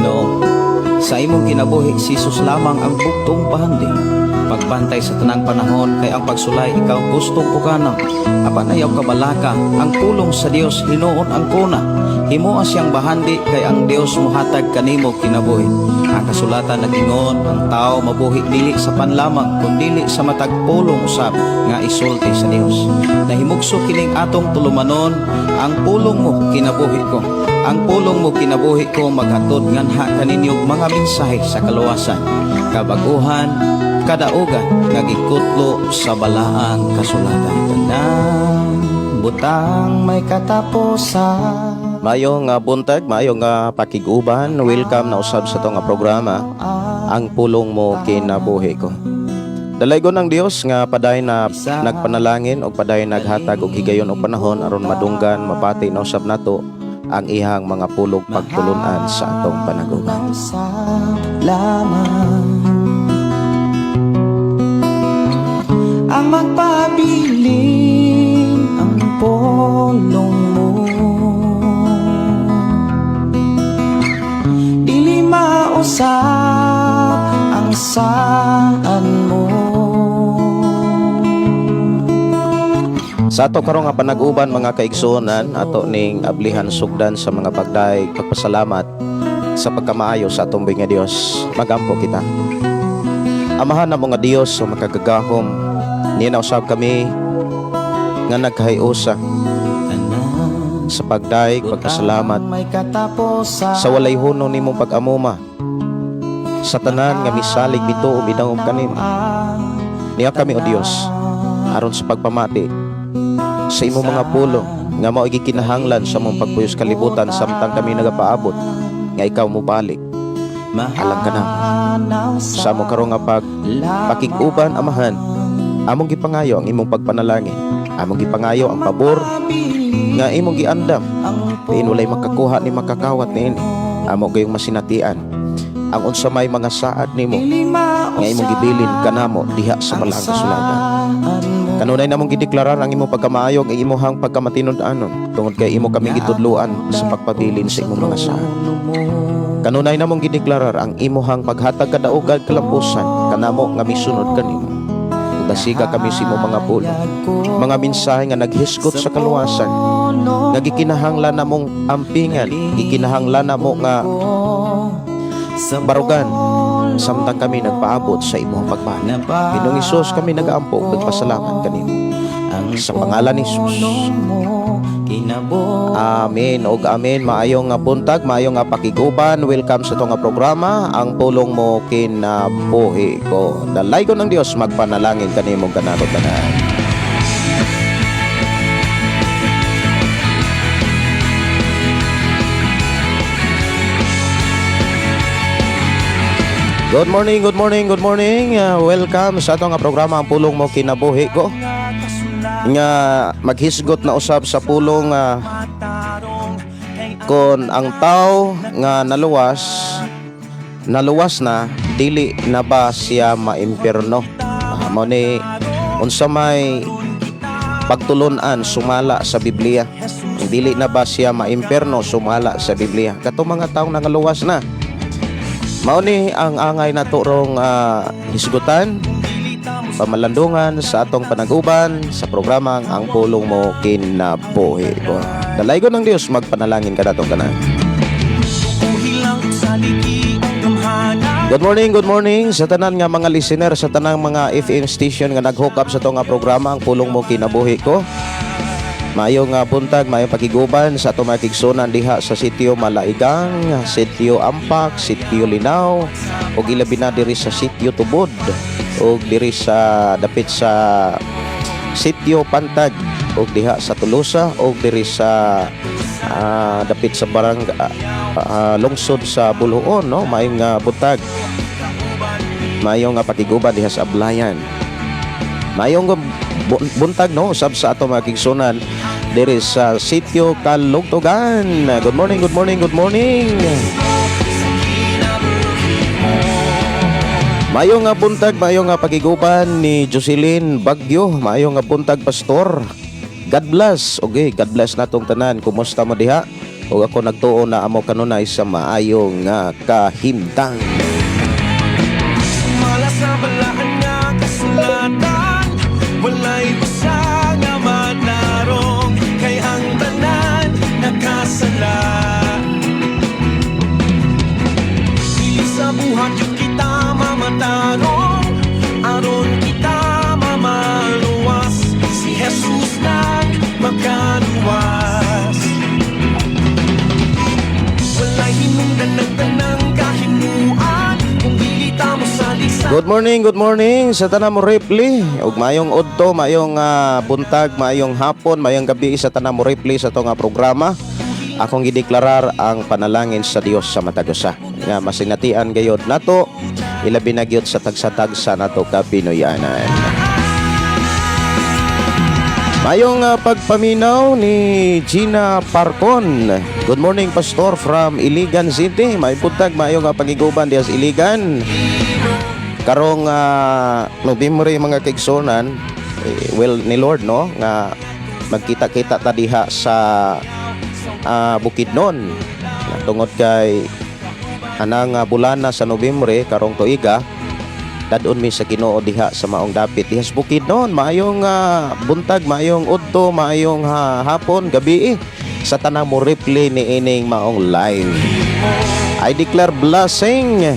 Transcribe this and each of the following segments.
Ginoo, sa imong kinabuhi si Jesus lamang ang buktong pahandi. Pagbantay sa tanang panahon kay ang pagsulay ikaw gustong puganang. Apan ayaw kabalaka, ang pulong sa Dios hinuon ang kuna. Himoa siyang bahandi kay ang Dios muhatag kanimo kinabuhi. Ang kasulatan nagingon, ang tao mabuhi dili sa panlamang kundi sa matag pulong usab nga isulti sa Dios. Nahimugso kining atong tulumanon, ang pulong mo kinabuhi ko. Ang pulong mo kinabuhi ko maghatod nganha kaninyong mga mensahe sa kaluwasan, kabaguhan, kadaugan nga gikutlo sa balaang kasulatan. Tanang butang may katapusan. Mayong buntag, mayong pakiguban. Welcome na usab sa itong programa, ang pulong mo kinabuhi ko. Dalaygon ng Dios nga paday na nagpanalangin o paday naghatag og higayon og panahon aron madunggan mapati na usab nato ang ihang mga pulog pagtulunan sa atong panaguban. Ang magpabilin ang pulong mo, dili mausap ang saan mo. Sa ato karong nga panag-uban mga kaigsuonan, ato ning ablihan sugdan sa mga pagdaig pagpasalamat sa pagkamaayo sa atong nga Dios. Magampo kita. Amahan na mga Dios sa makagagahom, niya na usab kami nga nagkahiusa sa pagdaig pagpasalamat sa walay huno nimong pag-amuma sa tanan nga misalig bito o bidangog kanimo. Niya kami o Dios aron sa pagpamati sa imong mga pulong nga mao gikinahanglan sa mong pagpuyos kalibutan samtang kami nagapaabot nga ikaw mo balik. Alam ka na sa mo karong nga pakig-uban amahan, among gipangayo ang imong pagpanalangin, among gipangayo ang pabor nga imong giandam diin walay makakuha ni makakawat niini. Amo gayong masinatian ang unsa may mga saad nimo nga imong gibilin kanamo diha sa balaang kasulatan. Kanunay namong gideklarar ang imong pagkamaayo ang imong pagkamatinud-anon tungod kay imo kami gitudluan sa pagpabilin sa imong mga saad. Kanunay namong gideklarar ang imong paghatag kadaugan kalampusan kanamo nga misunod kanimo. Dasiga kami sa imong mga pulong, mga mensahe nga naghisgot sa kaluwasan, nga gikinahanglan namong ampingan, gikinahanglan namo nga barugan samtang kami nagpaabot sa imong pagmana. Ginoong Hesus, kami nag-aampo nagpasalamat kanimo sa pangalan ni Jesus. Amen og amen. Maayong buntag, maayong pakiguban. Welcome sa itong programa, ang pulong mo kinabuhi ko. Dalaygon ng Dios magpanalangin kanimong kanaro-tanan. Good morning, good morning, good morning. Welcome sa itong programa, ang pulong mo kinabuhi ko. Nga maghisgot na usab sa pulong kon ang tao nga naluwas na dili na ba siya maimpierno. Mao ni unsa may pagtulunan sumala sa Biblia. Dili na ba siya maimpierno sumala sa Biblia. Katong mga taong nangaluwas na, mao ni ang angay nato rong hisgutan, pamalandungan sa atong panaguban sa programang ang pulong mo kinabuhi ko. Dalaygon ng Dios magpanalangin ka datong tanan. Good morning sa tanan nga mga listener sa tanang mga FM station nga nag-hook up sa itong programa ang pulong mo kinabuhi ko. Mayong buntag, mayong pakiguban sa atong mga kigsunan diha sa sitio Malaigang, sitio Ampak, sitio Linaw, ug ilabi na diri sa sitio Tubod, ug diri sa dapit sa sitio Pantag, ug diha sa Tolosa, ug diri sa dapit sa lungsod sa Buluon, no? Mayong buntag, mayong pakiguban diha sa Ablayan. Mayong buntag, no, usab sa ato mga kigsunan diri sa sitio Kalugtugan. Good morning, good morning, good morning. Mayong buntag, mayong pakiguban ni Jocelyn Bagyo. Mayong buntag, Pastor. God bless. Okay, God bless natong tanan. Kumusta mo diha? ug ako nagtuo na amo kanunay sa maayong nga kahimtang. Mala sa balaan nga kasulatan, walay usa nga manarong, kay ang tanan nakasala. Dili sa buhat yung kita mamatarong, aron kita mamaluwas, si Jesus nang makaluwas. Walay hinungdan ng tanang kahimuan, kung dili ta mo salisa. Good morning sa tanan mo Ripley. Ug mayong udto, mayong buntag, mayong hapon, mayong gabi sa tanan mo Ripley sa to nga programa. Akong gideklarar ang panalangin sa Dios sa matag usa. Nga masinatian gayod nato, ilabi na gyud sa tagsa-tagsa nato ka Pinoyanan. Mayong pagpaminaw ni Gina Parcon. Good morning, Pastor, from Iligan City. May buntag, mayong pagiguban diya sa Iligan. Karong November mga kaigsonan, well ni Lord no nga magkita-kita ta diha sa Bukidnon. Tungod kay anang bulana sa November karong tuiga, dadon mi sa Ginoo diha sa maong dapit diha sa Bukidnon. Maayong buntag, maayong udto, maayong hapon, gabi sa tanang mo replay ni ining maong live. I declare blessing.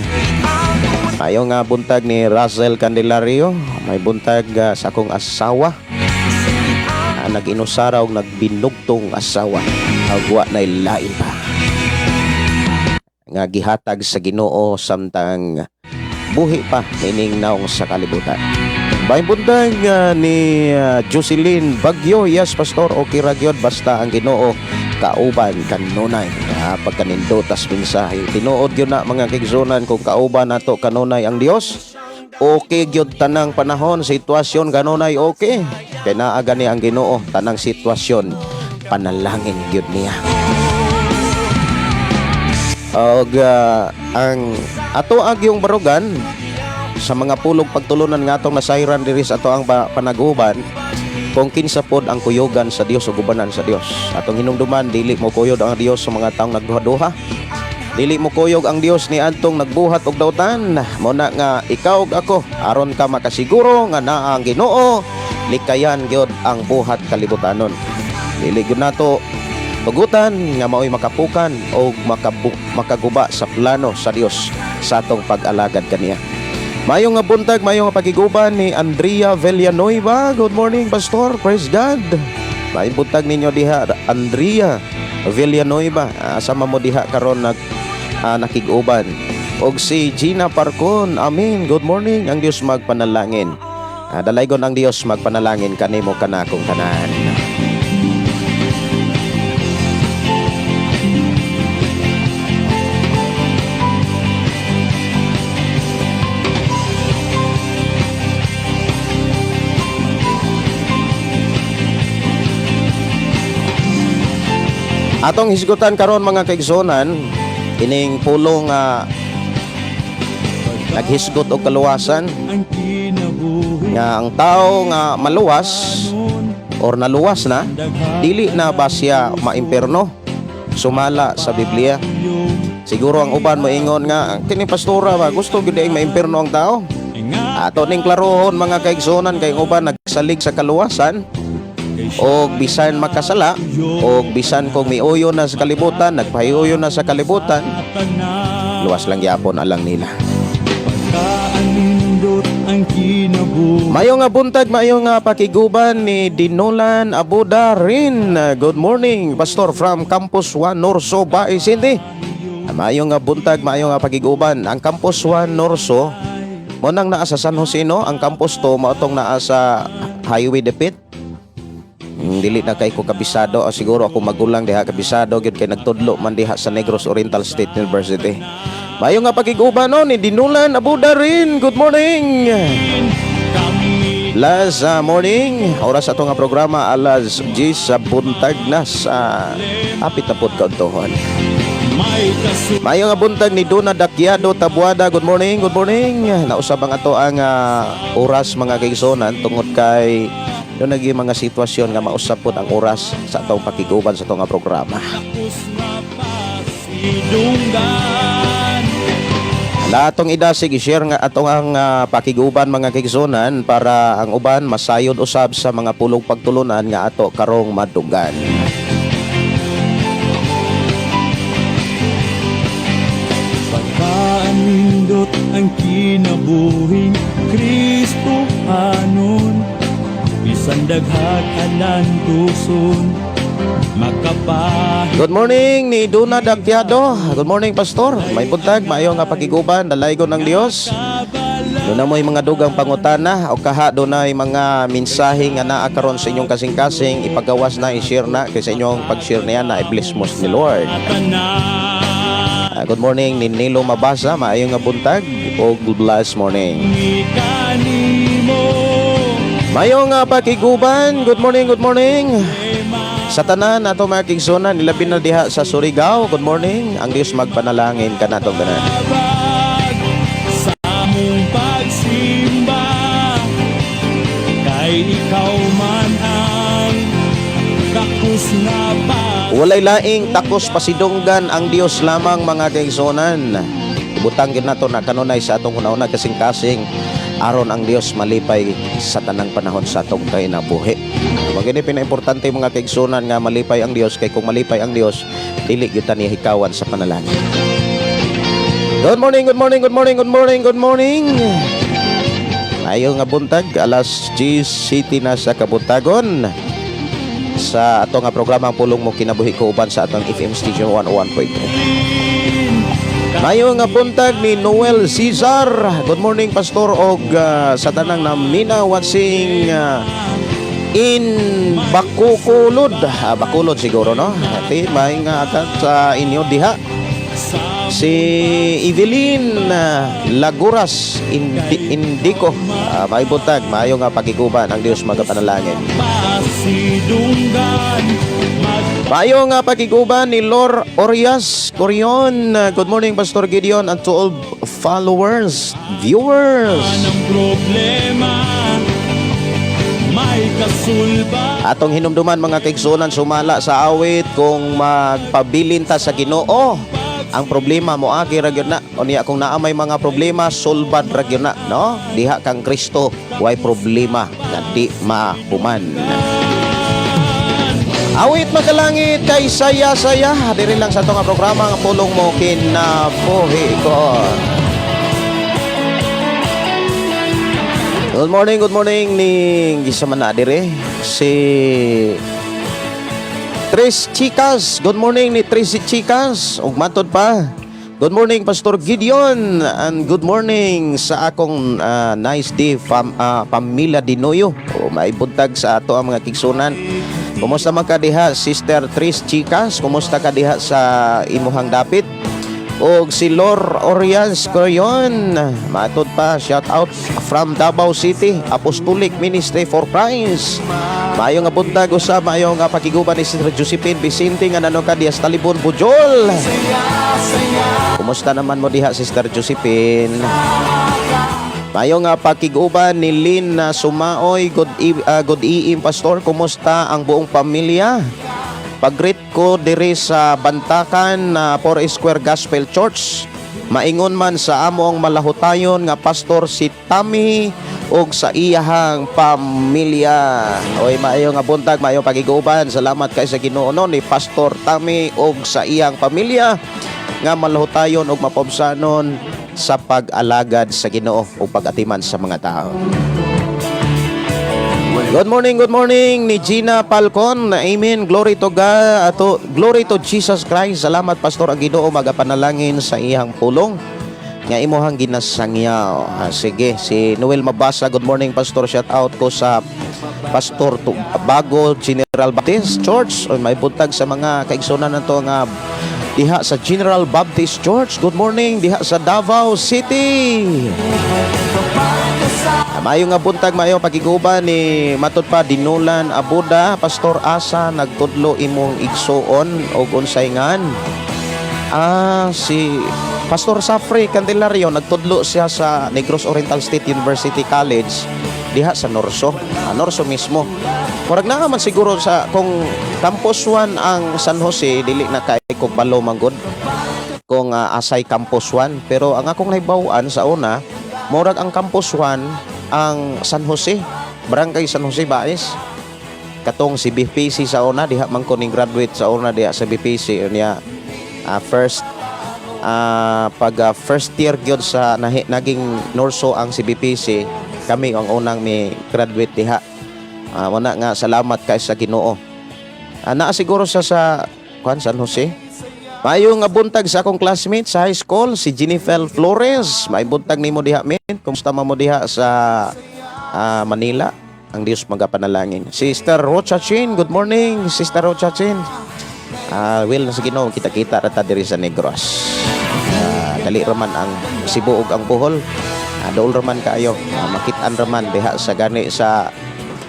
Mayong buntag ni Russell Candelario, may buntag sa akong asawa. Nag-inusara og nagbinugtong asawa. Agwa na lain pa. Nga gihatag sa Ginoo samtang buhi pa ining naong sa kalibutan. May buntag ni Jocelyn Bagyo. Yes, Pastor, okay ra gyud basta ang Ginoo kauban kanunay. Pagkanindotas mensahe. Tinuod gyud na mga kigsunan kung kauban nato kanunay ang Dios. Okay gyud tanang panahon, sitwasyon kanunay okay. Kay naa gani ang Ginoo tanang sitwasyon panalangin gyud niya. Og ang ato agyong barugan sa mga pulog pagtulunan nga atong nasayran diri sa ato ang panaguban, kung kinsa pod ang kuyogan sa Dios o gubanan sa Dios. Atong hinumduman, dili mo kuyog ang Dios sa mga taong nagduha-duha. Dili mo kuyog ang Dios ni antong nagbuhat og dautan. Muna nga ikaw ug ako aron ka makasiguro nga naa ang Ginoo, likayan gyud ang buhat kalibutanon. Dili gyud nato pagutan nga mao'y makapukan o makaguba sa plano sa Dios sa atong pag-alagad kaniya. Mayong buntag, mayong pagiguban ni Andrea Villanueva. Good morning, Pastor. Praise God. Mayong buntag ninyo diha, Andrea Villanueva. Sama mo diha karon nakiguban. Og si Gina Parcon. Amen. Good morning. Ang Dios magpanalangin. Dalaygon ang Dios magpanalangin kanimo kanakong tanan. Atong hisgutan karon mga kaigsonan, ining pulong naghisgot og kaluwasan nga ang tao nga maluwas or naluwas na, dili na ba siya maimperno? Sumala sa Biblia. Siguro ang uban moingon nga kini pastora ba gusto gyud ay maimperno ang tao. Ato ning klarohon mga kaigsonan kay uban nagsalig sa kaluwasan. O bisan makasala o bisan kung miuyo na sa kalibutan, nagpahiuyo na sa kalibutan, luwas lang yapon alang nila. Mayong buntag, mayong pakiguban ni Dinolan Abuda rin. Good morning, Pastor, from Campus 1 Norso, Bae City. Mayong buntag, mayong pakiguban. Ang Campus 1 Norso mo nang naa sa San Jose, no? Ang campus to maotong naa sa Highway Depit. Dili na kay ko kabisado, o siguro ako magulang diha kabisado gyud kay nagtudlo man diha sa Negros Oriental State University. Mayo nga pagiguban no ni Dinulan Abuda rin. Good morning. Last morning, oras ato nga programa alas 10 sa buntag na sa apit na pod kauntuhon. Mayo nga buntag ni Duna Dakyado Tabuada. Good morning, good morning. Nausab ang ato ang oras mga kaigsonan tungod kay doon naging mga sitwasyon nga mausap po ang oras sa atong pakiguban sa itong programa. Sidunggan. Latong idasig i-share nga atong ang pakiguban mga kaigsunan para ang uban masayod usab sa mga pulong pagtulunan nga ato karong madunggan. Pagkaanindot ang kinabuhing Kristo anon, bisan daghat anan tuson makapahit. Good morning ni Duna Dagtiado. Good morning Pastor. May buntag maayo nga pakiguban dalaygon ng Dios. Doon na mo'y mga dugang pangutana o kaha doon na mga mensahe nga naa karon sa inyong kasing-kasing ipagawas na i-share na kay sa inyong pag-share niya na i-bless mo ni Lord. Good morning ni Nilo Mabasa, maayo nga buntag o good last morning. Maayo nga pakiguban. Good morning, good morning. Sa tanan ato mga kigsunan nilabi na diha sa Surigao. Good morning. Ang Dios magpanalangin kanatong tanan. Sa mong pagsimba, kay ikaw man ang takos nga pa. Walay laing takos pasidunggan ang Dios lamang mga kaigsunan. Ibutang gyud nato na kanunay sa atong una-una kasing-kasing aron ang Dios malipay sa tanang panahon sa atong kinabuhi. Magini pinaimportante mga kaigsunan nga malipay ang Dios kay kung malipay ang Dios dili gyud ta niya hikawan sa panalangin. Good morning, good morning, good morning, good morning, good morning. Ayo nga buntag alas 10:00 na sa kabuntagon. Sa ato nga programa ang pulong mo kinabuhi ko uban sa atong FM station 101.3. Mayo nga buntag ni Noel Cesar. Good morning Pastor og sa tanang namina watching in Bacolod. Bacolod siguro no. Ati may nga akat sa inyo diha. Si Evelyn Laguras Indico. May buntag mayo nga pakiguban ang Dios magapanalangin. Mayo nga pakiguban ni Lor Orias Corion. Good morning Pastor Gideon and to all followers, viewers. Anong problema? May kasulba. Atong hinumduman mga kaigsunan sumala sa awit kung magpabilin ta sa Ginoo. Ang problema mo agi ra gyud na. Unya kung naa may mga problema sulbad ra gyud na, no? Diha kang Kristo, way problema nga di mahuman. Awit magalangit kay saya-saya diri lang sa atong programa nga pulong mo kinabuhi ko. Good morning ni gisaman na dire si Tres Chicas. Good morning ni Tres Chicas. Ug matod pa. Good morning Pastor Gideon and good morning sa akong nice day pamilya Dinoyo. O may buntag sa ato ang mga kigsunan. Kumusta man ka diha Sister Tres Chicas? Kumusta ka diha sa imuhang dapit? Og si Lor Orians Coyon, matod pa, shout out from Davao City, Apostolic Ministry for Christ. Mayo nga buntag usab, mayo nga pakiguban ni Sister Josephine Vicente nga nano ka diha sa Talibon Bujol. Kumusta naman mo diha Sister Josephine? Mayo nga pakiguban ni Lynn Sumaoy, good evening Pastor, kumusta ang buong pamilya? Pag-greet ko diri sa Bantakan na 4 Square Gospel Church. Maingon man sa among malahutayon nga pastor si Tami og sa iyahang pamilya. Oy maayo nga buntag, maayo pagiguban. Salamat kay sa Ginoo ni Pastor Tami og sa iyang pamilya nga malahutayon og mapobsanon sa pag-alagad sa Ginoo ug pag-atiman sa mga tao. Good morning ni Gina Falcon. Amen. Glory to God. Glory to Jesus Christ. Salamat Pastor ang Ginoo magapanalangin sa iyang pulong nga imuhang ginasangyaw. Sige, si Noel Mabasa. Good morning Pastor. Shout out ko sa Pastor Bago General Baptist Church. May buntag sa mga kaigsunan nato nga diha sa General Baptist Church. Good morning diha sa Davao City. Mayo nga buntag, mayo pagiguban ni matod pa Dinulan Abuda. Pastor Asa nagtudlo imong igsuon og unsay ngan? Si Pastor Safri Candelario nagtudlo siya sa Negros Oriental State University College diha sa Norso. Norso mismo. Murag na man siguro sa kung Campus 1 ang San Jose dili na kay kog balo manggod kung asay Campus 1, pero ang akong nahibaw-an sa una murag ang Campus 1 ang San Jose, Barangay San Jose Baez. Katong si BPC sa una diha man ko ning graduate sa una diha sa BPC unya first year gyud sa naging Norso ang si BPC, kami ang unang may graduate diha. Wala nga salamat kay sa Ginoo. Naa siguro sa San Jose. Mayo nga buntag sa akong classmate sa high school si Jennifer Flores. May buntag nimo diha men. Kumusta mo diha sa Manila? Ang Dios magapanalangin. Sister Rocha Chin, good morning Sister Rocha Chin. Will na sa Ginoo kita-kita rata diri sa Negros. Dali raman ang Cebu ug ang Bohol. Dool raman kaayo. Makit-an raman diha sa gani sa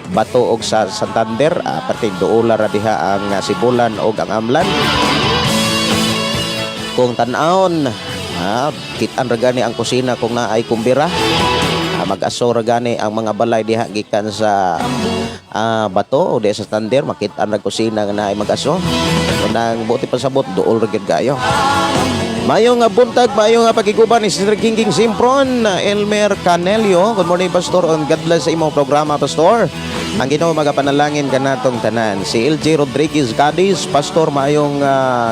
Bato og sa Santander, pati doola ra diha ang Sibulan og ang Amlan. Kung tan-aon, kit-an ra gani ang kusina kung naay kumbira. Mag-aso ra gani ang mga balay diha gikan sa Bato o diha sa Santander, makit-an ra kusina nga naay mag-aso. Nang buti pasabot dool ra gyud kayo. Mayo nga buntag, mayo nga pagiguban ni Sister King Simpron, Elmer Canelio. Good morning Pastor, on God bless sa imong programa Pastor. Ang Ginoo magapanalangin kanatong tanan. Si LJ Rodriguez Cadiz, Pastor, mayong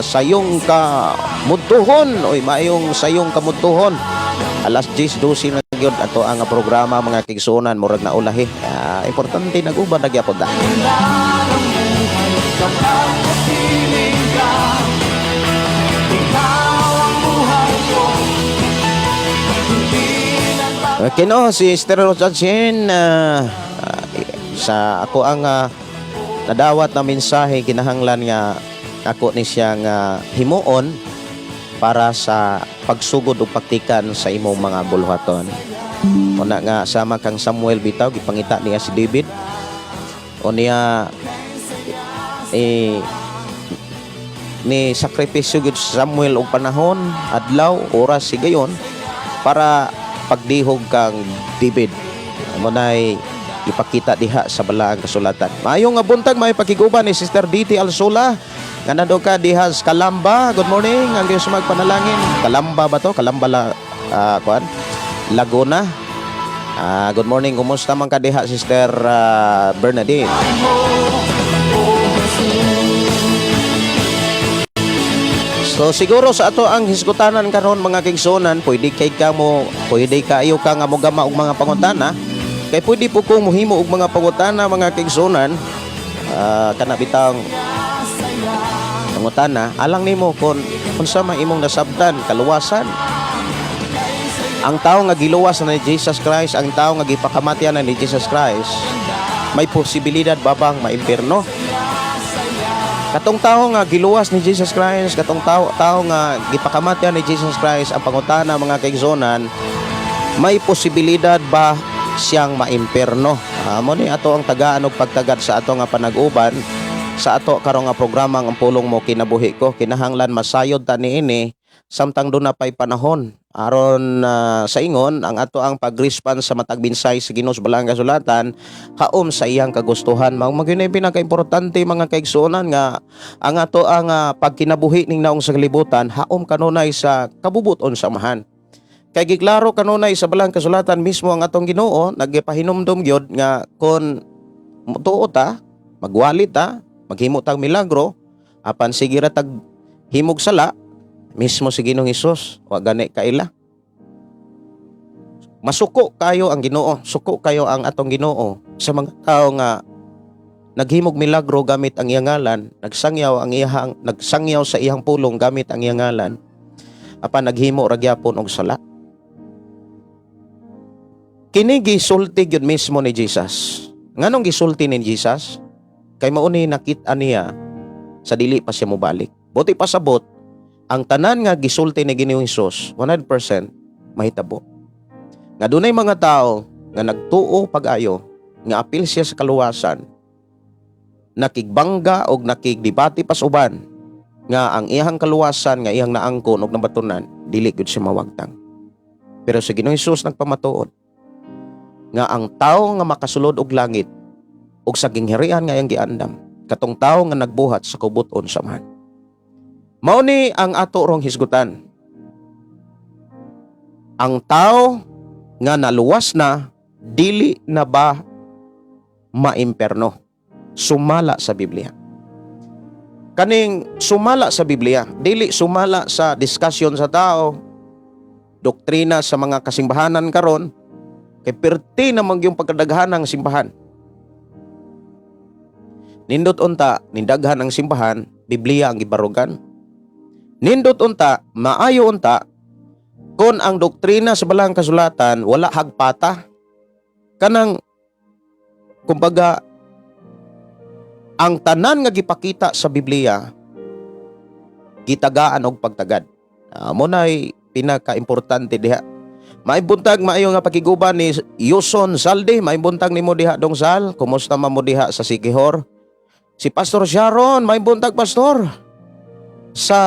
sayong kamutuhon, oy mayong sayong kamutuhon. Alas 10:12 na gyud ato ang programa mga kigsunan, murag na ulahi. Importante nag-uban na gyapon ta. Okay no, si Sister Rosachin, sa ako ang nadawat na mensahe kinahanglan nga ako ni siyang himuon para sa pagsugod ug paktikan sa imong mga buluhaton. Una nga sama kang Samuel bitaw gipangita niya si David. O niya ni sakripisyo gid Samuel og panahon, adlaw, oras sigayon para pagdihog kang David. Amo nay ipakita diha sa balaang kasulatan. Maayong nga buntag may pakiguban ni Sister DT Alsola nga nando ka diha sa Calamba. Good morning. Ang Dios magpanalangin. Calamba ba to? Calamba Laguna. Good morning. Kumusta man ka diha Sister Bernadette? So siguro sa ato ang hisgutanan karon mga kigsunan, pwede kayo ka nga mogama og mga pangutana. Kay pwede po kong muhimo og mga pangutana mga kigsunan. Kana bitang pangutana, alang nimo kung unsa man imong nasabtan kaluwasan. Ang tao nga giluwas na ni Jesus Christ, ang tao nga gipakamatyan na ni Jesus Christ, may posibilidad ba bang maimpierno? Katong tao nga giluwas ni Jesus Christ, katong tao nga gipakamatyan ni Jesus Christ, ang pangutana mga kaigsonan, may posibilidad ba siyang maimperno? Mo ni ato ang tagaan og pagtagad sa ato nga panag-uban sa ato karong nga programa ang pulong mo kinabuhi ko. Kinahanglan masayod ta niini samtang do na pay panahon aron sa ingon ang ato ang pag-response sa matag binsay sa Ginoo sa balaang kasulatan haom sa iyang kagustuhan. Magyunay pinaka-importante mga kaigsuonan nga ang ato ang pagkinabuhi ning naong sa kalibutan haom kanunay sa kabubuton sa amahan. Kay giklaro kanunay sa balaang kasulatan mismo ang atong Ginoo nagpahinumdom gyud nga kon mutuo ta, magwali ta, maghimo tag milagro apan sige ra tag himog sala mismo si Ginoong Hesus, wa gani kaila. Masuko kayo ang Ginoo, suko kayo ang atong Ginoo sa mga tao nga naghimog milagro gamit ang iyang ngalan, nagsangyaw sa iyang pulong gamit ang iyang ngalan, apan naghimo ra gyapon og sala. Kini gisulti gyud mismo ni Jesus. Nganong gisulti ni Jesus? Kay mauni nakit-an niya sa dili pa siya mobalik. Buti pasabot ang tanan nga gisulti ni Ginoong Hesus 100% mahitabo. Nga dunay mga tao nga nagtuo pag-ayo nga apil siya sa kaluwasan, nakigbangga og nakigdebate pas uban nga ang iyang kaluwasan nga iyang naangkon og nabatunan dili gud siya mawagtang. Pero si Ginoong Hesus nagpamatuod nga ang tao nga makasulod og langit ug sa gingharian nga iyang giandam katong tawo nga nagbuhat sa kubuton sa man. Mao ni ang ato rong hisgutan. Ang tao nga naluwas na dili na ba maimperno? Sumala sa Biblia. Kaning sumala sa Biblia, dili sumala sa diskusyon sa tao, doktrina sa mga kasimbahanan karon, kay perti namang yung pagkadaghanang simbahan. Nindot unta, nindaghan ang simbahan, Biblia ang ibarugan. Nindot unta, maayo unta, kung ang doktrina sa balang kasulatan wala hagpata, kanang kumbaga ang tanan nga gipakita sa Biblia gitagaan og pagtagad. Mo nay pinaka-importante diha. Maibuntag maayo nga pakiguban ni Yuson Saldi, maibuntag nimo diha dong Sal. Kumusta man mo diha sa Sikihor? Si Pastor Sharon, maibuntag pastor. Sa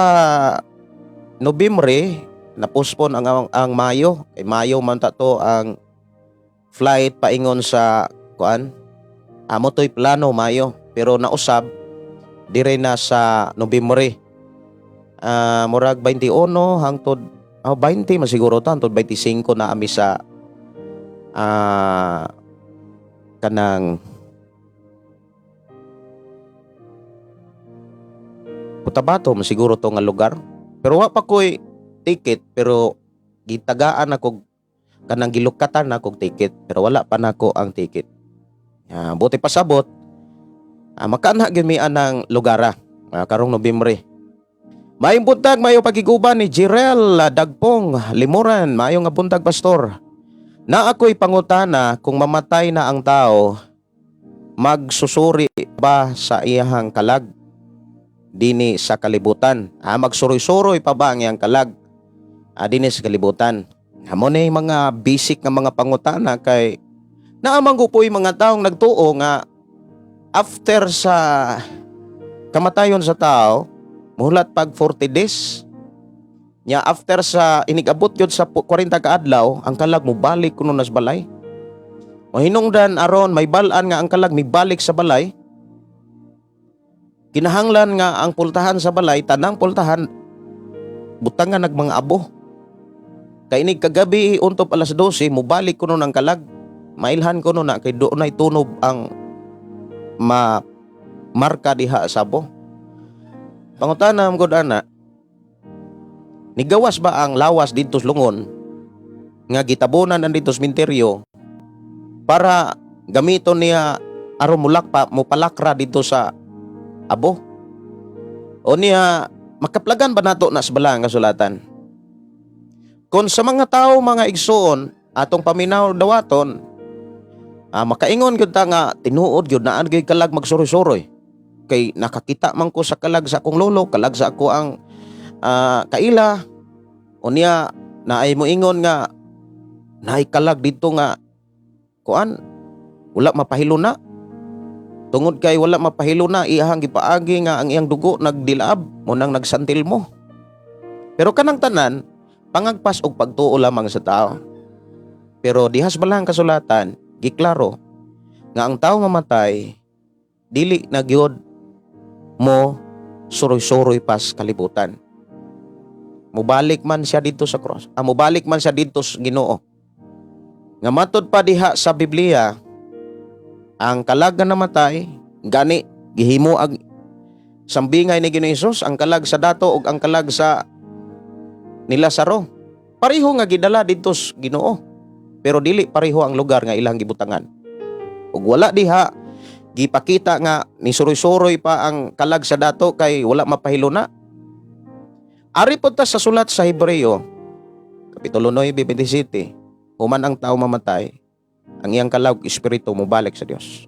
Nobyembre napospon ang Mayo. Kay Mayo man ta to ang flight paingon sa kuan. Amo to'y plano Mayo, pero nausab dire na sa Nobyembre. Murag 21 hangtod 20 masiguro ta hangtod 25 na ami sa kanang Cotabato masiguro to nga lugar. Pero wa pa ko'y ticket, pero gitagaan ako kanang gilukatan na akong ticket, pero wala pa nako ang ticket. Buti pasabot, makaana gyud mi anang lugara karong Nobyembre. Maayong buntag, maayong pagiguban ni Jirel Dagpong Limuran. Maayong nga buntag pastor. Na ako'y pangutana kung mamatay na ang tao, magsusuri ba sa iyahang kalag dini sa kalibutan? Magsuroy-suroy pa ba ang iyang kalag dini sa kalibutan? Amo na mga basic nga mga pangutana kay naamang po yung mga taong nagtuo nga after sa kamatayon sa tao, muhulat pag 40 days, nya after sa inigabot yun sa 40 ka adlaw, ang kalag mo balik kuno nas balay. Mahinungdan aron may balaan nga ang kalag mi balik sa balay. Kinahanglan nga ang pultahan sa balay, tanang pultahan butangan nag mga abo. Kay inig kagabi untop alas 12 mo balik kuno ng kalag. Mailhan kuno na kay doon ay tunob ang marka diha sa abo. Pangutanam gud ana, nigawas ba ang lawas dito sa lungon nga gitabonan ang dito sa sementeryo para gamiton niya aron mo palakra dito sa abo? O niya makaplagan ba nato na sa balang kasulatan? Kung sa mga tao mga igsoon atong paminaw dawaton, makaingon gyud ta nga tinuod gyud naan gyud kalag magsuroy-suroy. Kay nakakita man ko sa kalag sa akong lolo, kalag sa ako ang kaila. Unya naay mo ingon nga naay kalag dito nga kuan wala mapahilo na. Tungod kay wala mapahilo na, iyahang gipaagi nga ang iyang dugo nagdilaab mo nang nagsantil mo. Pero kanang tanan pangagpas og pagtuo lamang sa tao. Pero dihas balang kasulatan giklaro nga ang tao mamatay dili na gyud mo suroy-suroy pas kalibutan. Mubalik man siya dito sa cross. Mubalik man siya dito sa Ginoo. Nga matod pa diha sa Biblia, ang kalag nga namatay gani gihimo ag sambingay ni Ginoong Hesus, ang kalag sa dato ug ang kalag sa ni Lazaro. Pareho nga gidala dito sa Ginoo. Pero dili pareho ang lugar nga ilang gibutangan. Ug wala diha gipakita nga ni suroy-suroy pa ang kalag sa dato kay wala mapahilo na. Ari po ta sa sulat sa Hebreo kapitulo 9:27, human ang tao mamatay, ang iyang kalag espiritu mobalik sa Dios.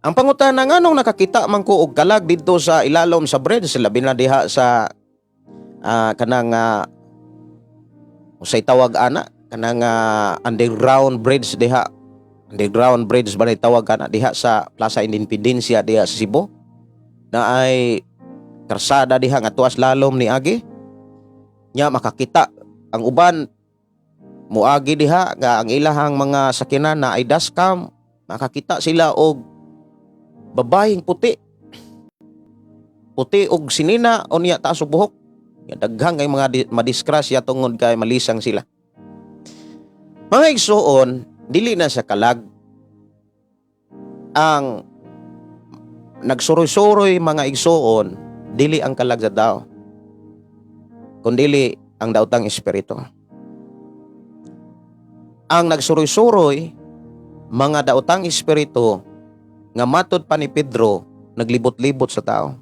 Ang pangutana nganong nakakita man ko og kalag didto sa ilalom sa bridge, labi na diha sa kanang usay tawag ana kanang underground bridge diha. Underground bridge ba na tawag kana diha sa Plaza Independencia diha sa Cebu, na ay karsada diha nga tuwas lalom ni agi nya makakita ang uban muagi diha nga ang ilahang mga sakyanan na ay dashcam makakita sila og babayeng puti. Puti og sinina o niya taas og buhok. Daghang kay mga madisgrasya tungod kay malisang sila. Mga igsoon, dili na sa kalag ang nagsuroy-suroy mga igsoon, dili ang kalag sa tao, kundili ang daotang espiritu. Ang nagsuroy-suroy mga daotang espiritu nga matod pa ni Pedro naglibot-libot sa tao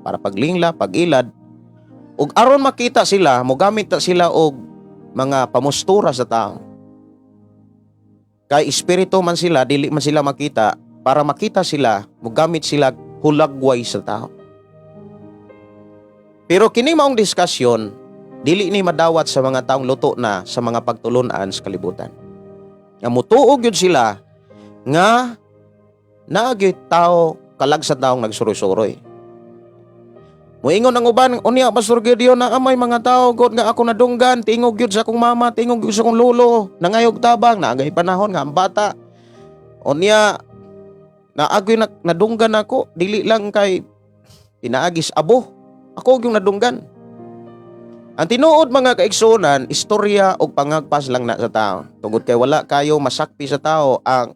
para paglingla, pagilad, ug aron makita sila, mogamit ta sila og mga pamustura sa tao. Kay espiritu man sila, dili man sila makita, para makita sila, mogamit sila hulagway sa tao. Pero kini maong diskusyon, dili ni madawat sa mga taong luto na sa mga pagtulunan sa kalibutan. Nga mutuog yun sila nga naagit tao kalag sa taong nagsuroy-suroy. Muingon ang uban, unya Pastor Gideon na amay mga tao god nga ako nadunggan, tingog yun sa akong mama, tingog yun sa akong lolo, nangayog tabang, naagay panahon nga ang bata. Unya naagoy nadunggan ako, dili lang kay pinaagis abo. Ako yung nadunggan. Ang tinuod mga kaigsunan, istorya o pangagpas lang na sa tao. Tungod kay wala kayo masakpi sa tao ang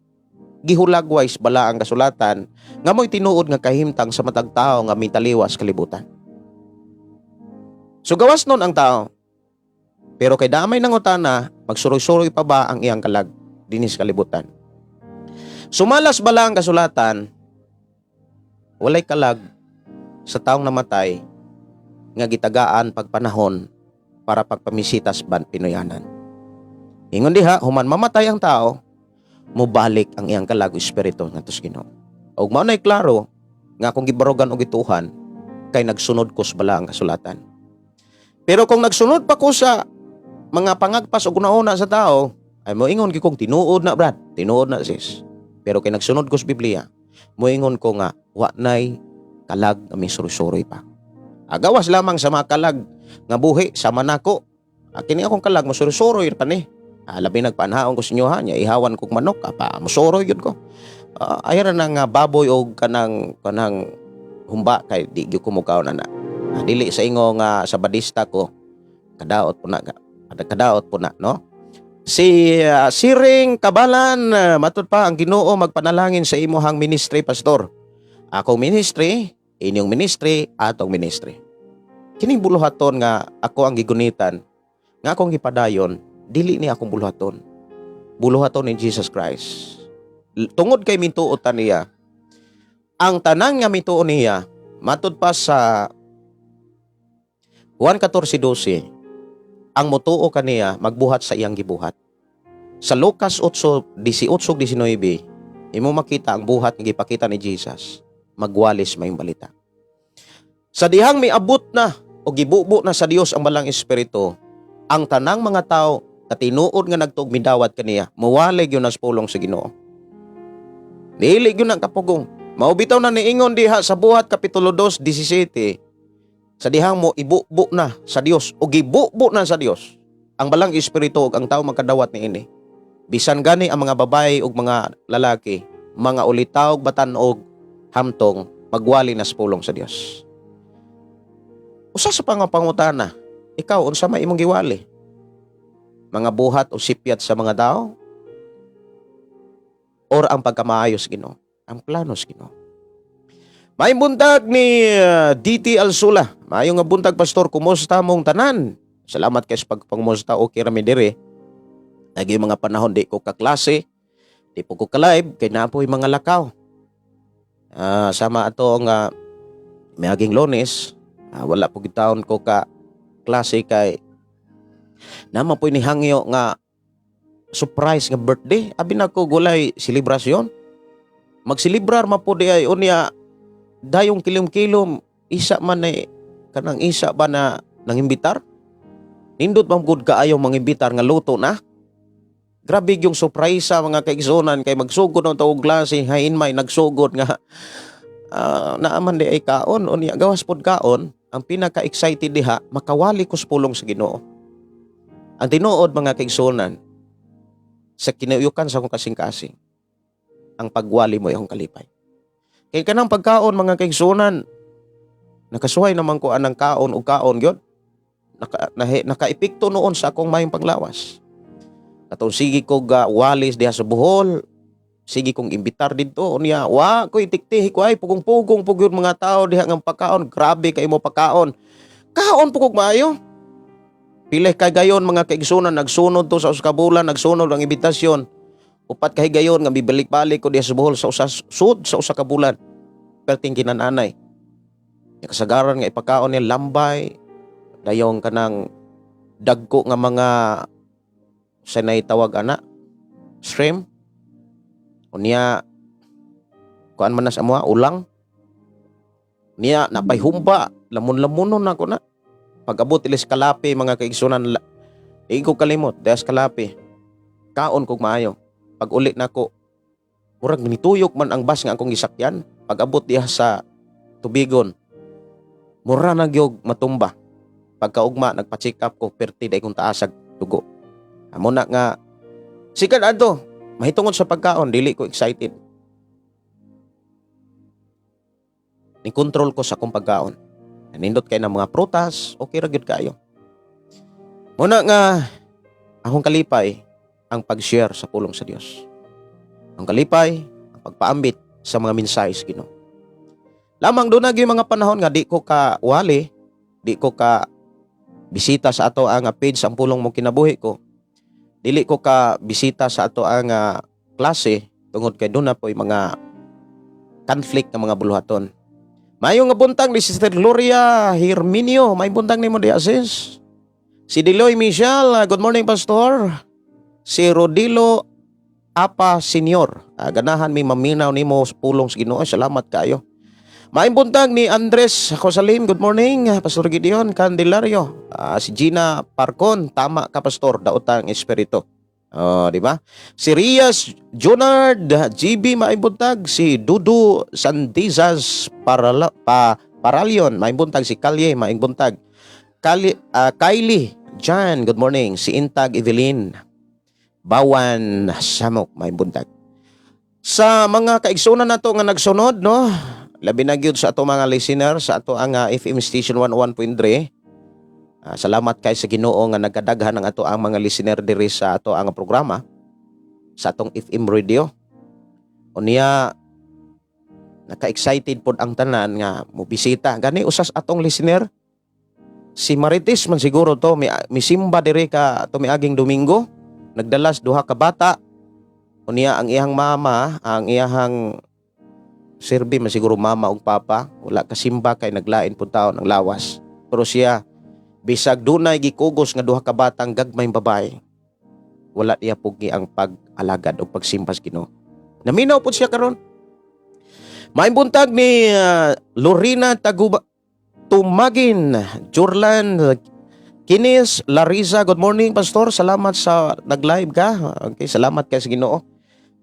gihulagway sa balaang kasulatan nga mo'y tinuod nga kahimtang sa matag tao nga mitaliwas kalibutan. So gawas nun ang tao. Pero kay damay ng utana, magsuroy-suroy pa ba ang iyang kalag dinis kalibutan? Sumalas bala ang kasulatan, walay kalag sa taong namatay nga gitagaan pagpanahon para pagpamisitas ban Pinoyanan. Ingon diha, human mamatay ang tao, mubalik ang iyang kalag espiritu ngadto sa Ginoo. Og mao nay klaro nga kung gibarugan og gituhan kay nagsunod ko sa bala ang kasulatan. Pero kung nagsunod pa ko sa mga pangagpas o una-una sa tao, ay moingon gyud kong tinuod na brad, tinuod na sis. Pero kay nagsunod ko sa Biblia, moingon ko nga wa nay kalag nga misuroy-suroy pa. Agawas lamang sa mga kalag nga buhi sa manako. Kini akong kalag masuroy-suroy pa ni. Labi nagpanhaon ko sa inyo ha, nya ihawan kog manok pa musuroy gyud ko. Ayra na nga baboy og kanang humba kay di gyud ko mukaw na. Dili sa ingo nga sa badista ko kadaot po na no. Si Siring Kabalan, matud pa ang Ginoo magpanalangin sa imuhang ministry pastor. Akong ministry, inyong ministry, atong ministry. Kining buluhaton nga ako ang gigunitan, nga akong gipadayon, dili ni akong buluhaton. Buluhaton ni Jesus Christ. Tungod kay mintuotan niya, ang tanan nga mintuon niya, matud pa sa Juan 14:12, ang mutuo kaniya magbuhat sa iyang gibuhat. Sa Lucas 8:18-19, imo makita ang buhat nga gipakita ni Jesus. Magwalis mayong balita. Sa dihang miabot na o gibubo na sa Dios ang balang espiritu, ang tanang mga tao katinuod nga nagtuog midawat kaniya, muwalig yun as pulong sa Ginoo. Dili yun ang kapugong. Maubitaw na niingon diha sa buhat kapitulo 2:17, sa dihang mo ibubo na sa Dios o gibubo na sa Dios ang balang espiritu ug ang tao magkadawat niini. Bisan gani ang mga babae ug mga lalaki, mga ulitaw, batan-og, hamtong, magwali na sa pulong sa Dios. Usa sa pangutana, ikaw unsa may imong giwali? Mga buhat o sipyat sa mga tao? Or ang pagkamaayos Ginoo, ang planos Ginoo? May buntag ni DT Alsula. Maayong nga buntag pastor, kumusta mong tanan? Salamat kay sa pagpangumusta, okay ra mi dire. Lagi mga panahon di ko kaklase, di po ko ka-live, kay napoy mga lakaw. Sama ato nga miaging Lunes, wala po gitaon ko ka klase kay naman po inihangyo nga surprise nga birthday. Abi na ko gulay selebrasyon. Magsilibrar man po di ay unya dayong kilom-kilom isa man ay kanang isa ba na nangimbitar. Nindot man gud kaayo mangimbitar nga luto na. Grabe yung surprise sa mga kaigsunan kay magsugod ng tawag klase hain may nagsugod nga naaman di ay kaon unya gawas pod kaon. Ang pinaka-excited diha makawali ko sa pulong sa Ginoo. Ang tinuod mga kaigsunan sa kinauyukan sa akong kasing-kasing. ang pagwali mo akong kalipay. Kay kanang pagkaon mga kaigsunan, nakasuhay naman ko anang kaon o kaon gyud. Naka-epekto noon sa akong mayong panglawas. Katong sige ko walis diha sa Bohol, sige kong imbitar dito unya, wa ko itiktihi ko ay pugong-pugong pugyud mga tao diha nga pagkaon, grabe kay mo pagkaon. Kaon pugog maayo. Pilay kay gayon mga kaigsunan, nagsunod to sa usa ka bulan, nagsunod ang imbitasyon. Upat kay gayon nga bibalik-balik ko diha sa Bohol sa usa ka bulan. Perting kinananay. Kasagaran nga ipakaon niya lambay, dayong kanang dagko nga mga sanay tawag ana, shrimp. Unya kuan man na sa mga ulang. Niya napay humba, lamon-lamonon ako na. Pag-abot ilis kalapi mga kaigsunan, di ko kalimot, dahil kalapi. Kaon kog maayo. Pag ulit nako, murag nituyok man ang bus nga akong gisakyan. Pag-abot diha sa tubigon, mura na gyud matumba. Pagkaugma nagpa-check up ko, perti day kong taasag dugo. Amo na nga sikat adto, mahitungod sa pagkaon, dili ko excited. Ni control ko sa akong pagkaon. Nindot kay na mga prutas, okay ra gyud kayo. Muna nga akong kalipay ang pag-share sa pulong sa Dios. Ang kalipay, ang pagpaambit sa mga mensahe sa Ginoo. Lamang doon yung mga panahon nga di ko ka wali, di ko ka bisita sa ato ang page ang pulong mong kinabuhi ko. Dili ko ka bisita sa ato ang klase tungod kay doon na po yung mga conflict ng mga buluhaton. Mayo nga buntag ni Sister Gloria Herminio, may buntag nimo di sis. Si Diloy Michelle, good morning Pastor. Si Rodilo Apa Senior, ganahan mi maminaw nimo sa pulong sa Ginoo. Salamat kayo. Maayong buntag ni Andres Josalim, good morning. Pastor Gideon Candelario, si Gina Parcon, tama ka Pastor, daotang espiritu. Di ba? Si Rias Jonard GB, maayong buntag. Si Dudu Sandizas Paralion, maayong buntag. Si Kalye, maayong buntag. Kylie Jan, good morning. Si Intag Evelyn Bawan Samok, maayong buntag. Sa mga kaigsunan nato nga nagsunod, no? Labi na gyud sa ato mga listener sa ato ang FM station 101.3. Salamat kay sa Ginoo nga nagkadaghan ng ato ang mga listener diri sa ato ang programa sa atong FM radio. Unya naka-excited pod ang tanan nga mobisita gani usas atong listener. Si Marites man siguro to mi simba diri ka to miaging Domingo, nagdalas duha ka bata. Unya ang iyang mama, ang iyang sirbi man siguro mama ug papa, wala kasimba kay naglain pud taon ang lawas. Pero siya bisag dunay gikugos nga duha ka batang gagmayng babae, wala niya pugi ang pag-alagad o pagsimba sa Ginoo. Naminaw pud siya karon. Maayong buntag ni Lorena Tumagin, Jorlan Kinis, Larissa, good morning Pastor. Salamat sa nag-live ka. Okay, salamat kay sa Ginoo.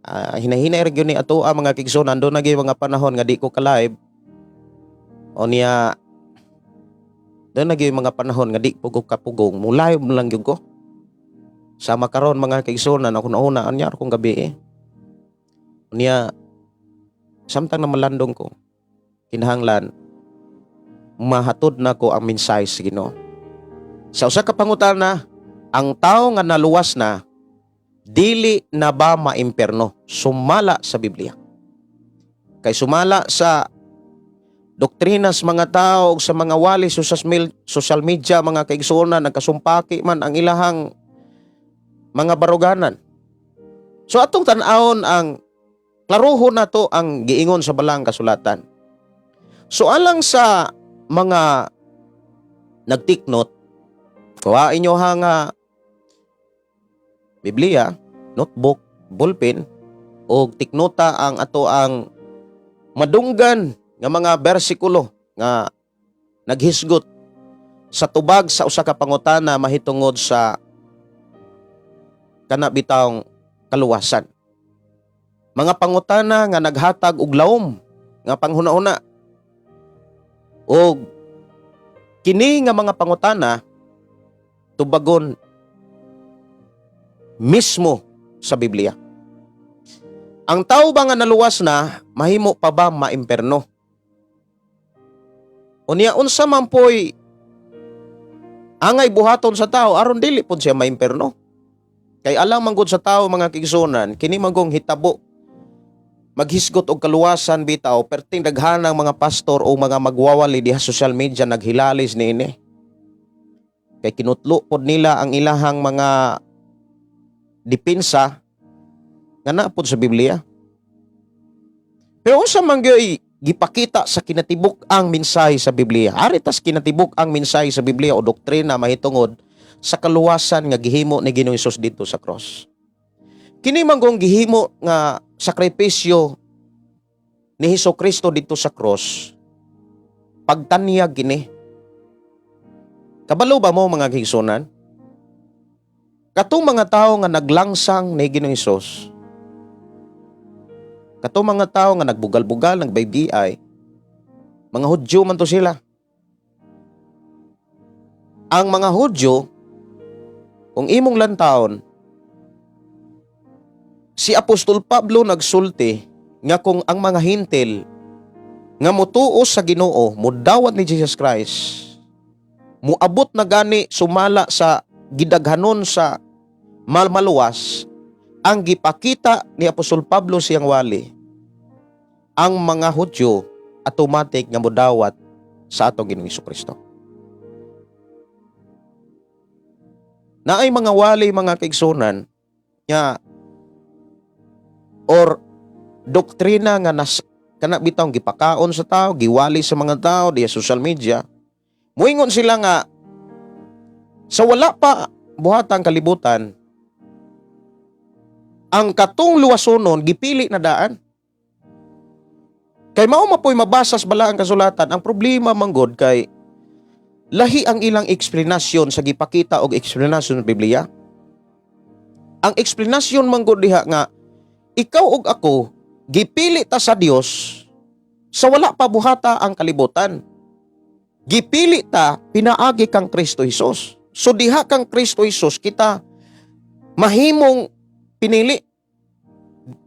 Hinahinay rin yun ni ato ang mga kigso. Nandun na mga panahon nga di ko ka-live. O niya, doon na mga panahon nga di po ko kapugong. Mulayo mo lang yun ko. Sama karon mga kigso na ako nauna. Anyar kong gabi O niya, samtang na malandong ko, kinahanglan, mahatod na ko ang mensahe sa Ginoo. Sa usa ka pangutana, ang tao nga naluwas na, dili na ba maimperno? Sumala sa Biblia. Kay sumala sa doktrinas mga tao sa mga wali social media, mga kaigsuonan, nagkasumpaki man ang ilahang mga baruganan. So atong tan-awon ang klaruhon na to ang giingon sa balang kasulatan. So alang sa mga nagtiknot, kuha inyo nga Biblia, notebook, ballpen, o tiknota ang ato ang madunggan nga mga bersikulo nga naghisgot sa tubag sa usa ka pangutana mahitungod sa kanabitawng kaluwasan. Mga pangutana nga naghatag og lawom nga panghuna-una. O kini nga mga pangutana tubagon mismo sa Biblia. Ang tao ba nga naluwas na, mahimo pa ba maimperno? Unya unsa man po'y angay buhaton sa tao aron dili pud siya maimperno. Kay alang manggod sa tao mga kigsunan, kini magong hitabo maghisgot og kaluwasan bitaw perting daghanang mga pastor o mga magwawali diha social media naghilalis niini. Kay kinutlo pod nila ang ilahang mga depensa nga naa pod sa Biblia. Pero unsa man gyud gipakita sa kinatibuk ang mensahe sa Biblia. Ari tas kinatibuk ang mensahe sa Biblia o doktrina mahitungod sa kaluwasan nga gihimo ni Ginoong Hesus dito sa cross. Kini manggong gihimo nga sakripisyo ni Hesukristo dito sa cross, pagtanyag kini. Kabalo ba mo mga kigsunan? Katong mga tao nga naglangsang ni Ginoong Hesus, katong mga tao nga nagbugal-bugal, nagbaybiay, mga Hudyo man to sila. Ang mga Hudyo, kung imong lantawon, si Apostol Pablo nagsulti nga kung ang mga hintil nga motuo sa Ginoo, mudawat ni Jesus Christ, muabot na gani sumala sa gidaghanon sa malmaluwas, ang gipakita ni Apostol Pablo siyang wali, ang mga Hudyo automatic nga mudawat sa atong Ginoong Hesukristo. Na ay mga wali mga kaigsunan nga or doktrina nga kana bitaw gipakaon sa tao, giwali sa mga tao diya social media. Muingon sila nga sa wala pa buhatang kalibutan, ang katong luwasonon gipili na daan. Kay mao mapoy mabasa sa balaang kasulatan, ang problema manggod kay lahi ang ilang eksplanasyon sa gipakita og eksplanasyon sa Biblia. Ang eksplanasyon manggod diha nga ikaw ug ako gipili ta sa Dios sa wala pa buhata ang kalibutan. Gipili ta pinaagi kang Kristo Hesus. So diha kang Kristo Hesus kita mahimong pinili.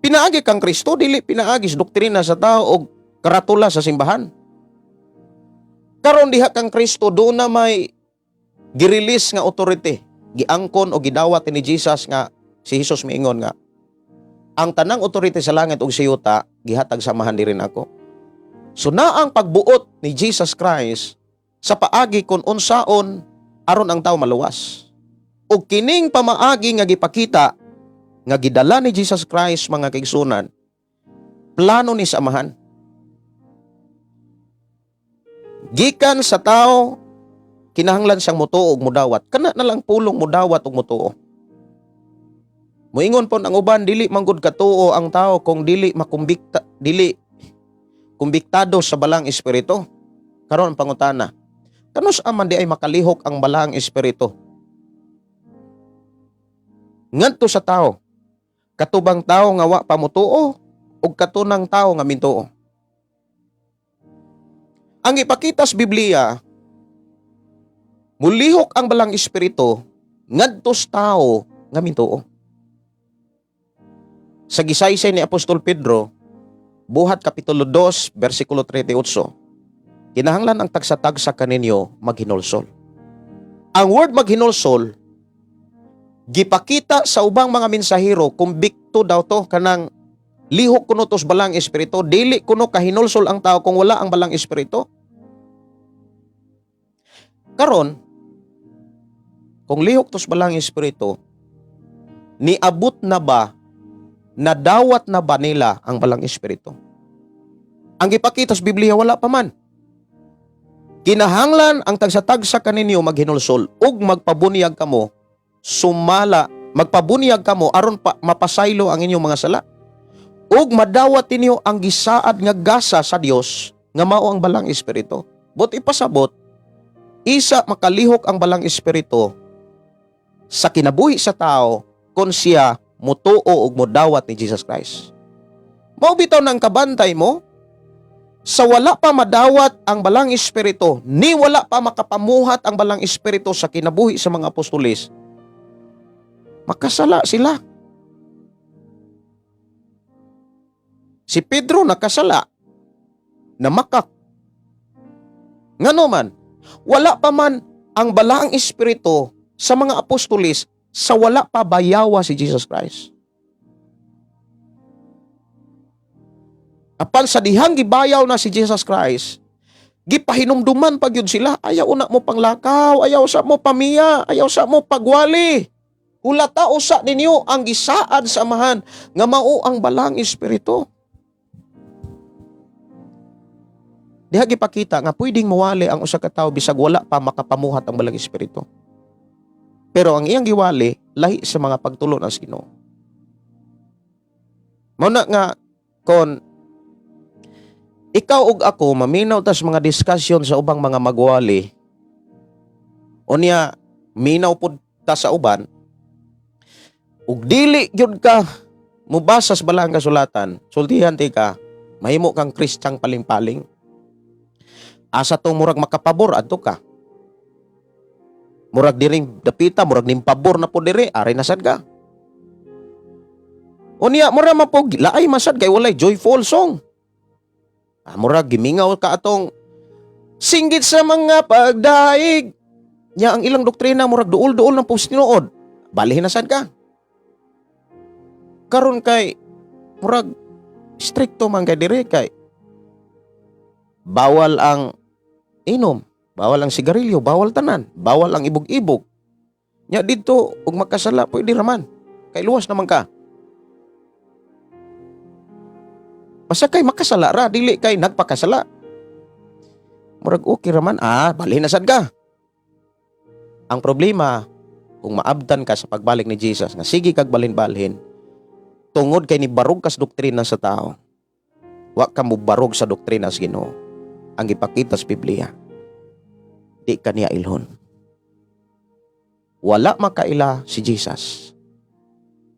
Pinaagi kang Kristo, dili pinaagi sa doktrina sa tao o karatula sa simbahan. Karon diha kang Kristo, doon na may girilis nga authority, giangkon o gidawat ni Jesus nga si Jesus miingon nga ang tanang authority sa langit ug sa yuta gihatag samahan dirin ako. So na ang pagbuot ni Jesus Christ sa paagi kun unsaon aron ang tawo maluwas. Ug kining pamaagi nga gipakita nga gidala ni Jesus Christ mga kaigsunan, plano ni samahan. Gikan sa tao, kinahanglan siyang mutuo ug mudawat. Kana na lang pulong mudawat ug mutuo. Moingon pon ang uban, dili manggod katuo ang tao kung dili kumbiktado sa balang espiritu. Karon ang pangutana, kanus aman di ay makalihok ang balang espiritu? Ngadto sa tao, katubang tao nga wa pa mutuo ug katunang tao nga mintuo. Ang ipakita sa Biblia, mulihok ang balang espiritu ngadto sa tao nga mintuo. Sa gisaysay ni Apostol Pedro, buhat kapitulo 2, versikulo 38, kinahanglan ang tagsa-tagsa kaninyo maghinulsol. Ang word maghinulsol, gipakita sa ubang mga mensahero, kumbikto daw to, kanang lihok kuno tos balang espiritu, dili kuno kahinulsol ang tao kung wala ang balang espiritu. Karon, kung lihok tos balang espiritu, niabot na ba, nadawat na ba nila ang balang espiritu? Ang ipakita sa Biblia, wala pa man. Kinahanglan ang tagsa-tagsa kaninyo maghinulsol ug magpabunyag kamo, magpabunyag kamo aron pa mapasaylo ang inyong mga sala. Ug madawat ninyo ang gisaad nga gasa sa Dios nga mao ang balang espiritu. But ipasabot, isa makalihok ang balang espiritu sa kinabuhi sa tao kung siya mutuo ug modawat ni Jesus Christ. Mao bitaw nang kabantay mo, sa wala pa madawat ang balang espiritu, ni wala pa makapamuhat ang balang espiritu sa kinabuhi sa mga apostoles, makasala sila. Si Pedro nakasala, namakak. Ngano man, wala pa man ang balaang espiritu sa mga apostolis sa wala pa bayawa si Jesus Christ. Apan sa dihang gibayaw na si Jesus Christ, gipahinumduman pa gyud sila, ayaw una mo panglakaw, ayaw sa mo pamiya, ayaw sa mo pagwali. Hulata usa ninyo ang gisaad sa amahan nga mao ang balang espiritu. Diha gipakita nga pwedeng mawali ang usa ka tawo bisag wala pa makapamuhat ang balang espiritu. Pero ang iyang giwali lahi sa mga pagtulon sa Ginoo. Mao na nga kon ikaw ug ako maminaw tas mga diskusyon sa ubang mga magwali, unya minaw pud ta sa uban, ug dili gyud ka mubasa sa balang kasulatan, sultihan ti ka, mahimo kang Kristiyang paling-paling. Asa tong murag makapabor adto ka. Murag diring dapita, murag ning pabor na po diri, ari na sad ka. Unya mura mapog laay masad kay walay joyful song. Murag gimingaw ka atong singgit sa mga pagdaig. Nya ang ilang doktrina murag duol-duol ng pustinuod. Balihin na sad ka. Karon kay murag stricto man kay diri kay bawal ang inom, bawal ang sigarilyo, bawal tanan, bawal ang ibog-ibog. Nya dito ug makasala pwede raman. Kay luwas naman ka. Basta kay makasala ra, dili kay nagpakasala. Murag okay raman, balhin na sad ka. Ang problema, kung maabdan ka sa pagbalik ni Jesus, nga sige kag balhin-balhin, tungod kay ni barog kas doktrina sa tao, wa ka mo barog sa doktrina sa Ginoo. Ang ipakita sa Biblia, di ka niya ilhon. Wala makaila si Jesus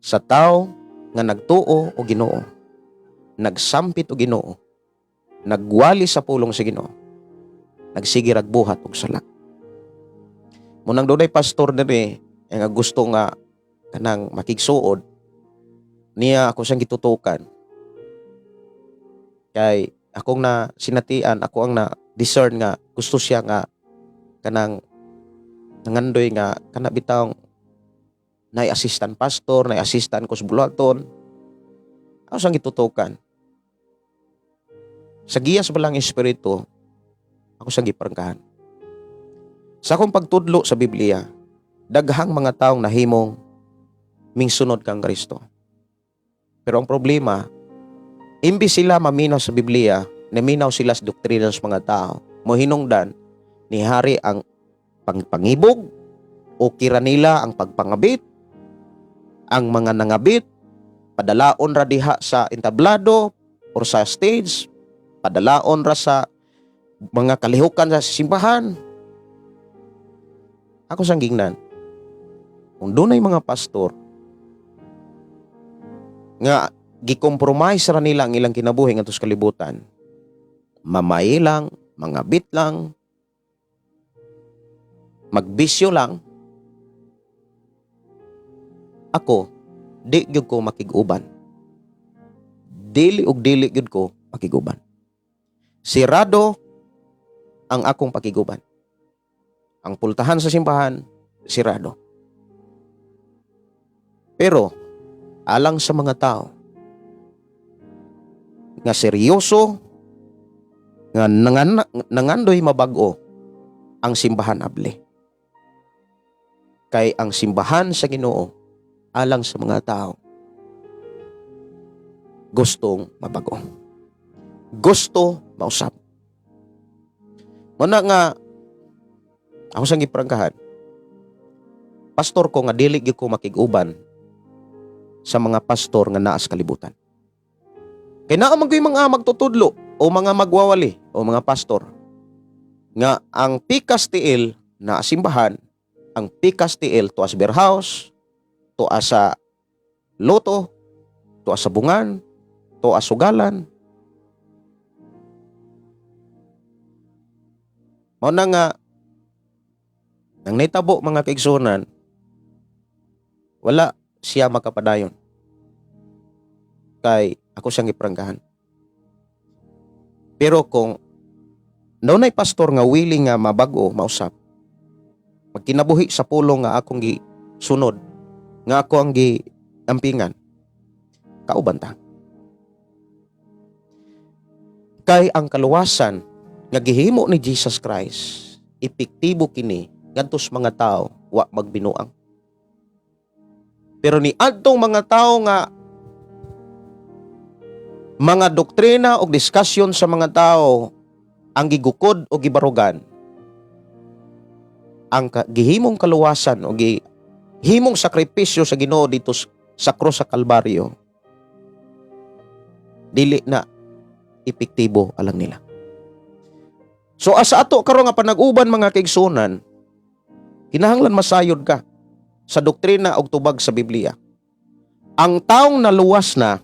sa tao nga nagtuo o Ginoo, nagsampit o Ginoo, nagwali sa pulong sa Ginoo, nagsige ragbuhat og sala. Munang dunay pastor diri nga gusto nga kanang makigsuod niya, ako siyang gitutukan. Kay akong na sinatian, ako ang na discern nga gusto siya nga kanang nangandoy nga kana bitawng nay assistant pastor, nay assistant ko sa bulaton. Ako siyang gitutukan. Sa giya sa balang espiritu, ako siyang giprangkahan. Sa akong pagtudlo sa Biblia, daghang mga taong nahimong mingsunod kang Kristo. Pero ang problema, imbis sila maminaw sa Biblia, naminaw sila sa doktrina sa mga tao. Mohinungdan, ni hari ang pangibog, o kira nila ang pagpangabit, ang mga nangabit, padalaon ra diha sa entablado or sa stage, padalaon ra sa mga kalihukan sa simbahan. Ako sang gingnan, kung dunay mga pastor nga gikompromise ra nila ang ilang kinabuhi ngadto sa kalibutan, mamay lang, mangabit lang, magbisyo lang, ako di gyud ko makiguban. Dili ug dili gyud ko makiguban. Sirado ang akong pakiguban. Ang pultahan sa simbahan, sirado. Pero alang sa mga tao nga seryoso, nga nangandoy mabag-o ang simbahan abli. Kay ang simbahan sa Ginoo alang sa mga tao gustong mabago, gusto mausap. Muna nga ako sang giprangkahan, pastor ko nga dili gyud ko makiguban sa mga pastor nga naa sa kalibutan. Kay naa man mga magtutudlo o mga magwawali o mga pastor nga ang pikas tiil na simbahan, ang pikas tiil to as beer house, to as sa loto, to as sa bungan, to as sugalan. Mao na nga nang naitabo mga kaigsunan, wala siya makapadayon. Kay ako siyang iprangkahan. Pero kung nay pastor nga willing nga mabago, mausap, magkinabuhi sa pulong nga akong sunod, nga ako ang ampingan, kauban ta. Kay ang kaluwasan nga gihimo ni Jesus Christ, epektibo kini ngadto sa mga tao wa magbinuang. Pero ni adtong mga tao nga mga doktrina o diskusyon sa mga tao ang gigukod o gibarugan, ang gihimong kaluwasan o gihimong sakripisyo sa Ginoo dito sa krus sa Kalbaryo, dili na epektibo alang nila. So asa ato karon nga panag-uban mga kaigsunan, kinahanglan masayod ka sa doktrina og tubag sa Biblia. Ang taong naluwas na,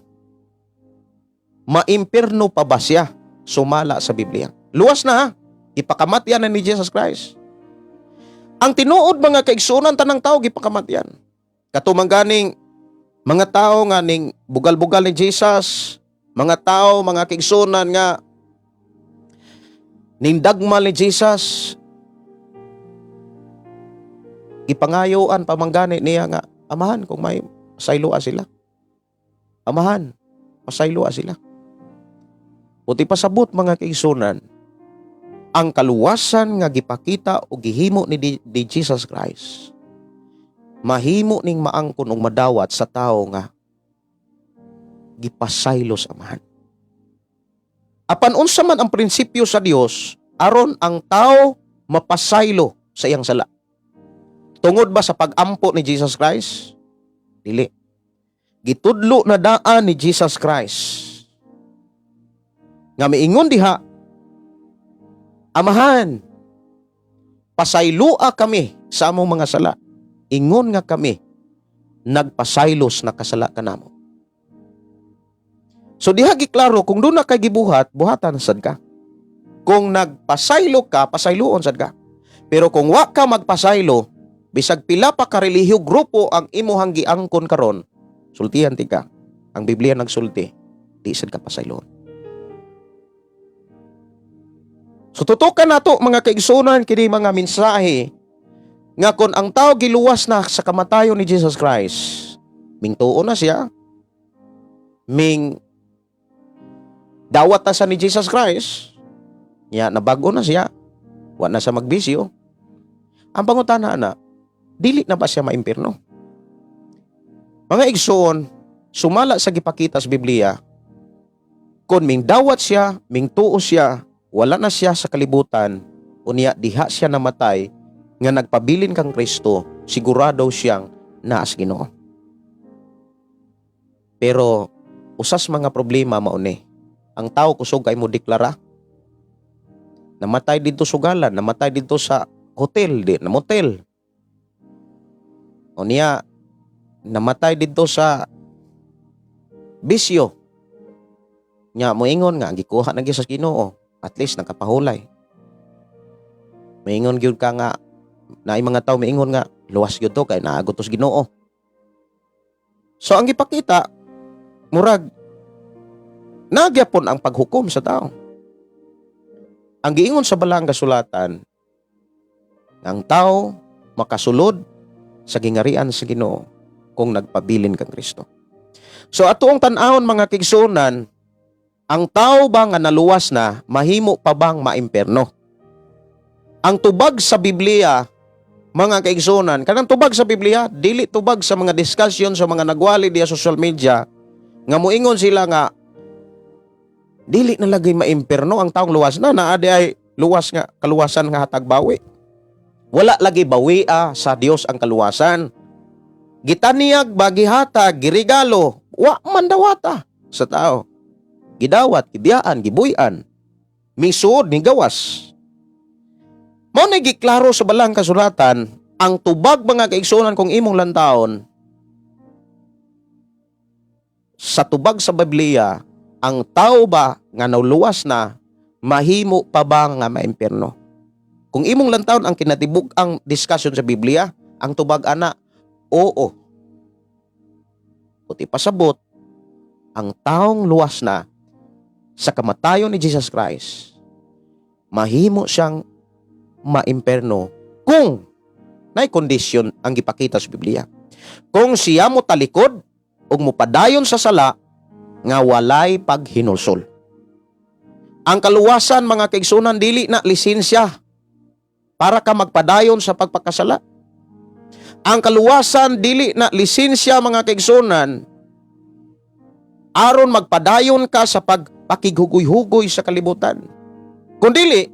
maimpirno pa ba siya sumala sa Biblia? Luwas na ha, ipakamatyan na ni Jesus Christ. Ang tinuod mga kaigsunan, tanang tao gipakamatyan. Katumangganing mga tao nga ning bugal-bugal ni Jesus, mga tao, mga kaigsunan nga ning dagmal ni Jesus, ipangayoan pamanggani niya nga, amahan kung may pasaylua sila. Amahan, pasaylua sila. Puti pasabot mga kaigsunan, ang kaluwasan nga gipakita o gihimo ni Jesus Christ, mahimo ning maangkon og madawat sa tao nga gipasaylo sa amahan. Apan unsa man ang prinsipyo sa Dios aron ang tao mapasaylo sa iyang sala. Tungod ba sa pag-ampo ni Jesus Christ? Dili. Gitudlo na daan ni Jesus Christ nga miingon diha, amahan, pasaylua kami sa among mga sala. Ingon nga kami nagpasaylos na kasala kanamo. So diha giklaro kung doon na kay gibuhat, buhatan sad ka. Kung nagpasaylo ka, pasayloon sad ka. Pero kung wa ka magpasaylo, bisag pila pa ka relihiyog grupo ang imuhang giangkon karon, sultihan ti ka. Ang Biblia nagsulti, di sad ka pasayloon. So tutukan nato mga kaigsunan kini mga mensahe nga kung ang tao giluwas na sa kamatayon ni Jesus Christ, ming tuo na siya, ming dawat na sa ni Jesus Christ, nabago na siya, wa na siya magbisyo. Ang pangutana na, dili na ba siya maimpirno? Mga igsoon, sumala sa gipakita sa Biblia, kung ming dawat siya, ming tuo siya, wala na siya sa kalibutan, unya diha siya namatay, nga nagpabilin kang Kristo, sigurado siyang naas Ginoo. Pero, usas mga problema mauni. Ang tao kusog kay mo deklara. Namatay dito sugalan, namatay dito sa hotel, na motel. O niya, namatay dito sa bisyo. Nya, moingon nga, gikuha na sa Ginoo. At least, nakapahulay. Moingon gyud ka nga, na mga tao moingon nga, luwas gyud to, kay naagot to sa Ginoo. So, ang ipakita, murag, nagyapon ang paghukom sa tao. Ang giingon sa balang kasulatan, ang tao makasulod sa gingarian sa Ginoo kung nagpabilin kang Kristo. So atuong tan-awon mga kigsunan, ang tao ba nga naluwas na, mahimo pa bang maimperno? Ang tubag sa Biblia, mga kaigsunan, kanang tubag sa Biblia, dili tubag sa mga discussion sa mga nagwali diya social media, nga moingon sila nga, dili na lagay maimperno ang taong luwas na, naadi ay luwas nga, kaluwasan nga hatag bawi. Wala lagi bawia sa Dios ang kaluwasan. Gitaniyag, bagihatag, girigalo, wa mandawata sa tao. Gidawat, gidiyaan, gibuyan, misuod, ni gawas. Mao na giklaro sa balang kasulatan, ang tubag mga kaigsunan kung imong lantawon, sa tubag sa Biblia, ang tao ba nga nauluwas na, mahimo pa ba nga maimperno? Kung imong lantawon ang kinatibuk ang discussion sa Biblia, ang tubag ana, oo. Puti pasabot, ang taong luwas na, sa kamatayon ni Jesus Christ, mahimo siyang maimperno kung nay kondisyon ang gipakita sa Biblia. Kung siya mo talikod ug mopadayon sa sala nga walay paghinulsol. Ang kaluwasan, mga kaigsunan, dili na lisensya para ka magpadayon sa pagpakasala. Ang kaluwasan, dili na lisensya, mga kaigsunan, aron magpadayon ka sa pagpakighugoy-hugoy sa kalibutan. Kundili,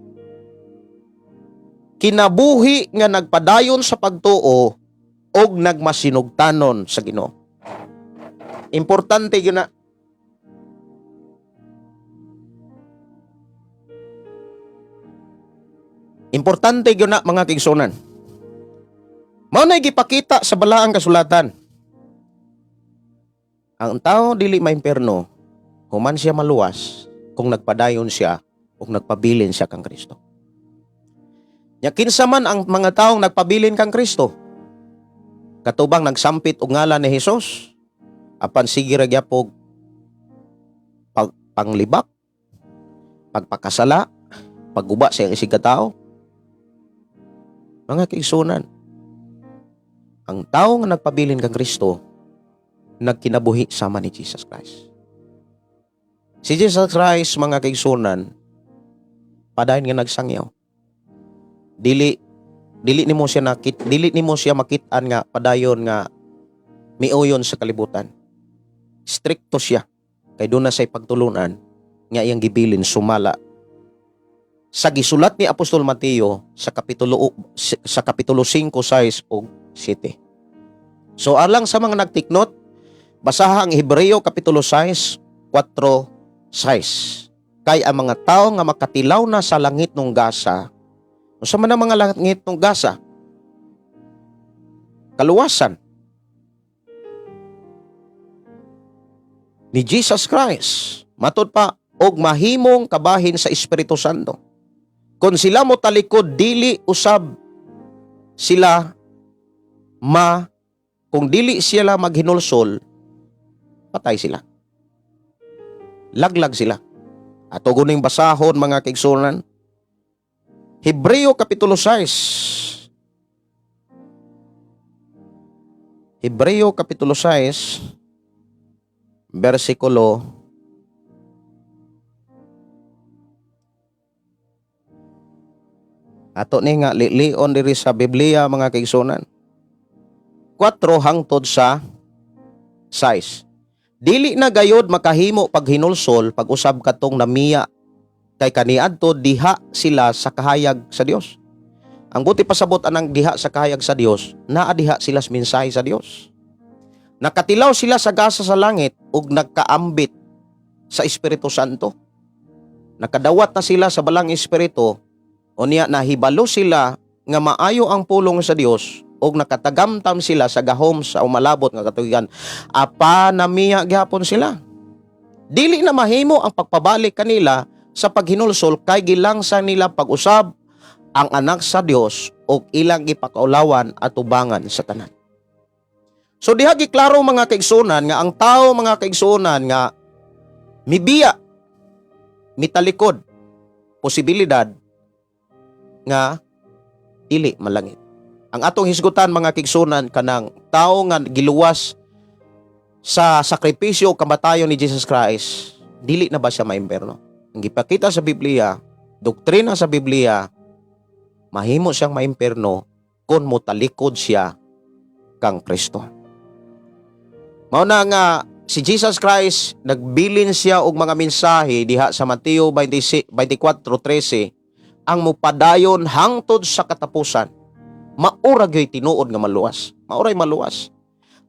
kinabuhi nga nagpadayon sa pagtuo og nagmasinugtanon sa Ginoo. Importante yun na. Importante yun na, mga kaigsunan. Mao na gipakita sa balaang kasulatan. Ang tao dili maimperno human siya maluwas kung nagpadayon siya o nagpabilin siya kang Kristo. Nya kinsa man ang mga taong nagpabilin kang Kristo, katubang nagsampit og ngalan ni Hesus, apan sige ra gyapon panglibak, pagpakasala, pagguba sa isig katao. Mga kaigsunan, ang tao nga nagpabilin kang Kristo, nagkinabuhi sama ni Jesus Christ. Si Jesus Christ, mga kaigsunan, padayon nga nagsangyaw. Dili nimo siya makitaan nga padayon nga miuyon sa kalibutan. Stricto siya kay doon na say pagtulunan nga iyang gibilin sumala. Sa gisulat ni Apostol Mateo sa kapitulo 5, 6 ug 7. So alang sa mga nagtiknot, basaha ang Hebreo kapitulo 6, 4, 6. Kay ang mga tao nga makatilaw na sa langit ng gasa, sa man ang mga langit ng gasa, kaluwasan ni Jesus Christ, matod pa, og mahimong kabahin sa Espiritu Santo. Kung sila mo talikod, dili usab sila kung dili sila maghinulsol, patay sila. Laglag sila. At guning basahon, mga kaigsunan, Hebreo kapitulo 6. Hebreo kapitulo 6, versikulo 4 diri sa Biblia, mga kaigsunan. 4 hangtod sa 6. Dili na gayod makahimo paghinulsol pag-usab katong namiya kay kaniadto diha sila sa kahayag sa Dios. Ang buti pasabot anang diha sa kahayag sa Dios, naa diha sila sa mensahe sa Dios. Nakatilaw sila sa gasa sa langit ug nagkaambit sa Espiritu Santo. Nakadawat na sila sa balang espiritu, unya nahibalo sila nga maayo ang pulong sa Dios ug nakatagamtam sila sa gahom sa umalabot nga katuigan. Apa namiya gyapon sila. Dili na mahimo ang pagpabalik kanila sa paghinulsol kay gilangsan nila pag-usab ang anak sa Dios ug ilang gipakaulawan at ubangan sa tanan. So diha giklaro, mga kaigsunan, nga ang tao, mga kaigsunan, nga mibiya, mitalikod, posibilidad nga dili malangit. Ang atong hisgutan, mga kaigsunan, kanang tao nga giluwas sa sakripisyo o kamatayon ni Jesus Christ, dili na ba siya maimperno? Ang gipakita sa Biblia, doktrina sa Biblia, mahimo siyang maimperno kung mutalikod siya kang Kristo. Mao na nga si Jesus Christ, nagbilin siya og mga mensahe diha sa Mateo 24:13, ang mupadayon hangtod sa katapusan. Maura gyoy tinuod nga maluwas. Mauray maluwas.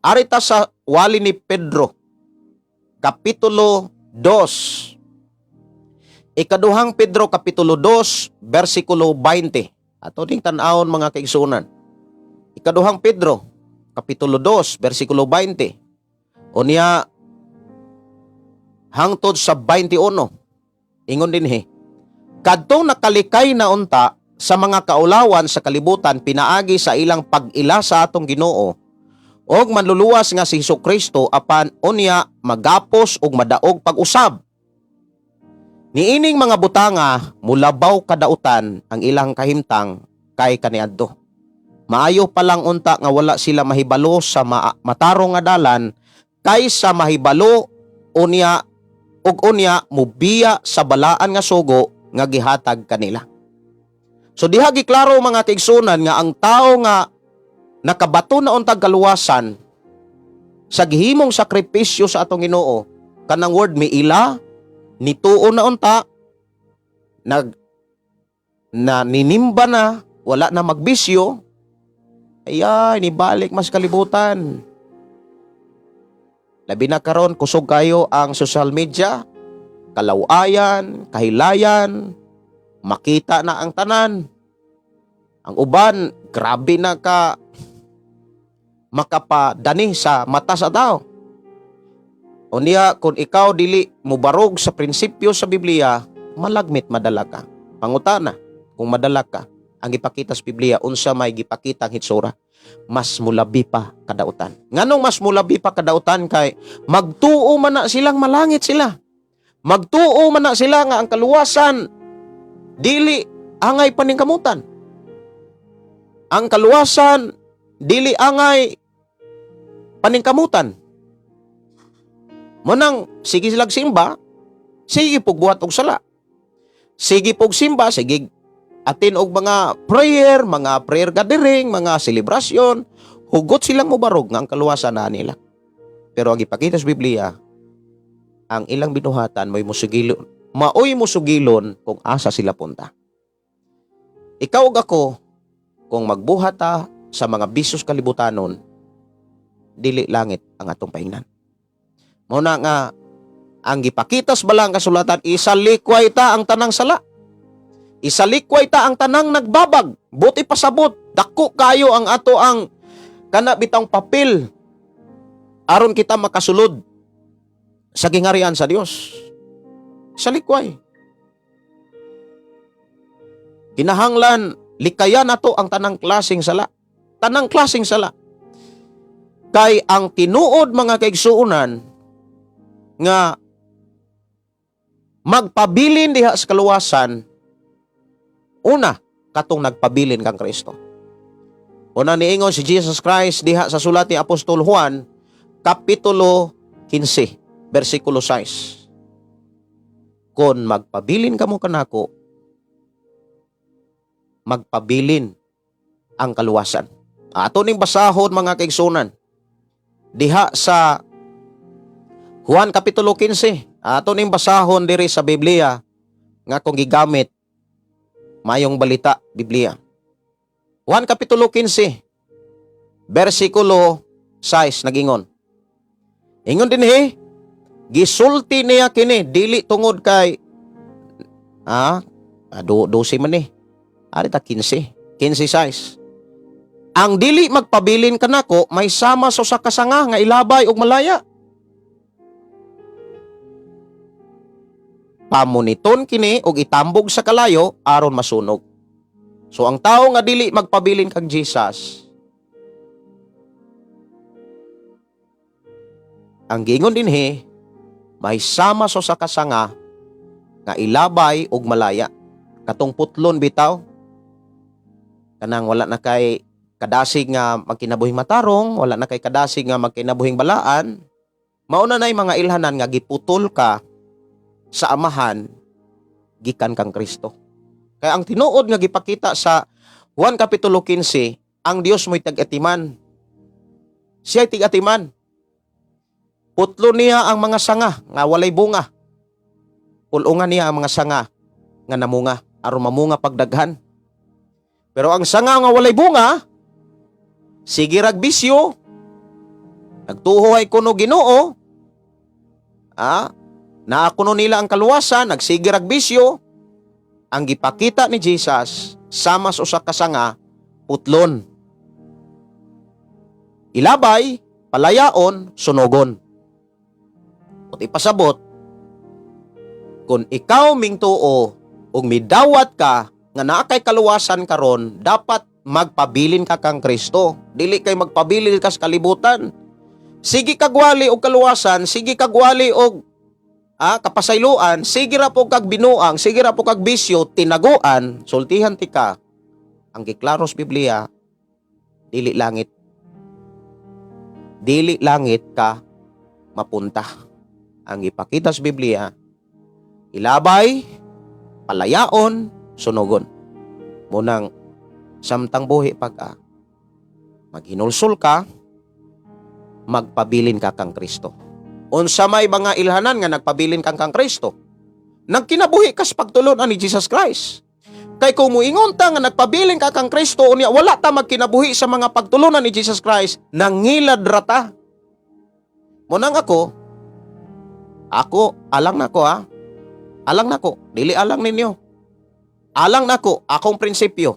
Arita sa wali ni Pedro, kapitulo 2. Ikaduhang Pedro kapitulo 2, versikulo 20. Ato ding tan-awon, mga kaigsunan. Ikaduhang Pedro kapitulo 2, versikulo 20. Unya hangtod sa 21. Ingon dinhi, kadtong nakalikay na unta sa mga kaulawan sa kalibutan pinaagi sa ilang pag-ila sa atong Ginoo og manluluwas nga si Hesukristo apan unya magapos og madaog pag-usab. Niining mga butanga mulabaw kadautan ang ilang kahimtang kay kaniadto. Maayo pa lang unta nga wala sila mahibalo sa matarong nga dalan kaysa mahibalo unya ug unya mubiya sa balaan nga sugo nga gihatag kanila. So diha giklaro mga kaigsunan nga ang tao nga nakabato na untag kaluwasan sa gihimong sakripisyo sa atong Ginoo, kanang word miila, nituo na unta, na ninimba na, wala na magbisyo, ay nibalik mas kalibutan. Labi na karon kusog kayo ang social media, kalawayan, kahilayan, makita na ang tanan. Ang uban, grabe na ka makapadani sa mata sa tao. Unya, kung ikaw dili mubarog sa prinsipyo sa Biblia, malagmit madala ka. Pangutana, kung madala ka, ang ipakita sa Biblia, unsa may gipakita ang hitsura, mas mulabi pa kadautan. Nganong mas mulabi pa kadautan kay magtuo man na silang malangit sila. Magtuo man na sila nga ang kaluwasan dili angay paningkamutan. Ang kaluwasan dili angay paningkamutan. Munang sige silang simba, sige pugbuhat og sala. Sige pug simba, sige atin og mga prayer gathering, mga selebrasyon, hugot silang mubarog nga ang kaluwasan na nila. Pero ang ipakita sa Biblia, ang ilang binuhatan maoy musugilon kung asa sila punta. Ikaw ug ako, kung magbuhat sa mga bisos kalibutanon, dili langit ang atong paingnan. Muna nga, ang gipakitas balang kasulatan, isalikway ta ang tanang sala. Isalikway ta ang tanang nagbabag. Buti pasabot, dako kayo ang ato ang kanabitang papel aron kita makasulod sa gingarian sa Dios. Isalikway. Kinahanglan, likayan nato ang tanang klaseng sala. Tanang klaseng sala. Kay ang tinuod mga kaigsuunan nga magpabilin diha sa kaluwasan, una, katong nagpabilin kang Kristo. Una niingon si Jesus Christ diha sa sulat ni Apostol Juan, Kapitulo 15, versikulo 6. Kung magpabilin kamo kanako, magpabilin ang kaluwasan. Ato ning basahon mga kaigsunan diha sa Juan Kapitulo 15. Ato ning basahon diri sa Biblia nga kung gigamit mayong balita Biblia. Juan Kapitulo 15 versikulo 6 nagingon. Ingon dinhi, gisulti niya kini dili tungod kay 12 man ni. Ari ta 15. 15:6. Ang dili magpabilin kanako may sama sa usa ka sanga nga ilabay og malaya. Pamuniton kini og itambog sa kalayo aron masunog. So ang tao nga dili magpabilin kang Jesus, ang giingon dinhi may sama sa usa ka sanga nga ilabay og malaya. Katong putlon bitaw, kanang wala na kay kadasig nga magkinabuhing matarong, wala na kay kadasig nga magkinabuhing balaan. Mauna nay mga ilhanan nga giputol ka sa amahan gikan kang Kristo. Kaya ang tinuod nga gipakita sa Juan Kapitulo 15, ang Dios mo'y tag-atiman. Siya'y tig-atiman. Putlo niya ang mga sanga nga walay bunga. Pulungan niya ang mga sanga nga namunga aron mamunga pagdaghan. Pero ang sanga nga walay bunga, sige ragbisyo, nagtuhoy kuno Ginoo, naakuno nila ang kaluwasan, nagsige ragbisyo. Ang gipakita ni Jesus sama sa usa ka sanga, putlon. Ilabay, palayaon, sunogon. At ipasabot, kung ikaw mingtuo ug midawat ka nga naa kay kaluwasan karon, dapat magpabilin ka kang Kristo. Dili kay magpabilin ka sa kalibutan. Sige kagwali og kaluwasan, sige kagwali og kapasayloan, sige ra po kag binuang, sige ra po kag bisyo, tinaguan, sultihan ti ka, ang giklaros Biblia, dili langit. Dili langit ka mapunta. Ang ipakita sa Biblia, ilabay, palayaon, sunugon. Munang samtang buhi pag maghinulsol ka, magpabilin ka kang Kristo. Unsa may mga ilhanan nga nagpabilin kang kang Kristo, nagkinabuhi ka sa pagtulunan ni Jesus Christ. Kay kung muingon ta nga nagpabilin ka kang Kristo, unya wala ta magkinabuhi sa mga pagtulunan ni Jesus Christ, nangilad rata. Munang ako, alang nako alang nako, dili alang ninyo. Alang nako, akong prinsipyo,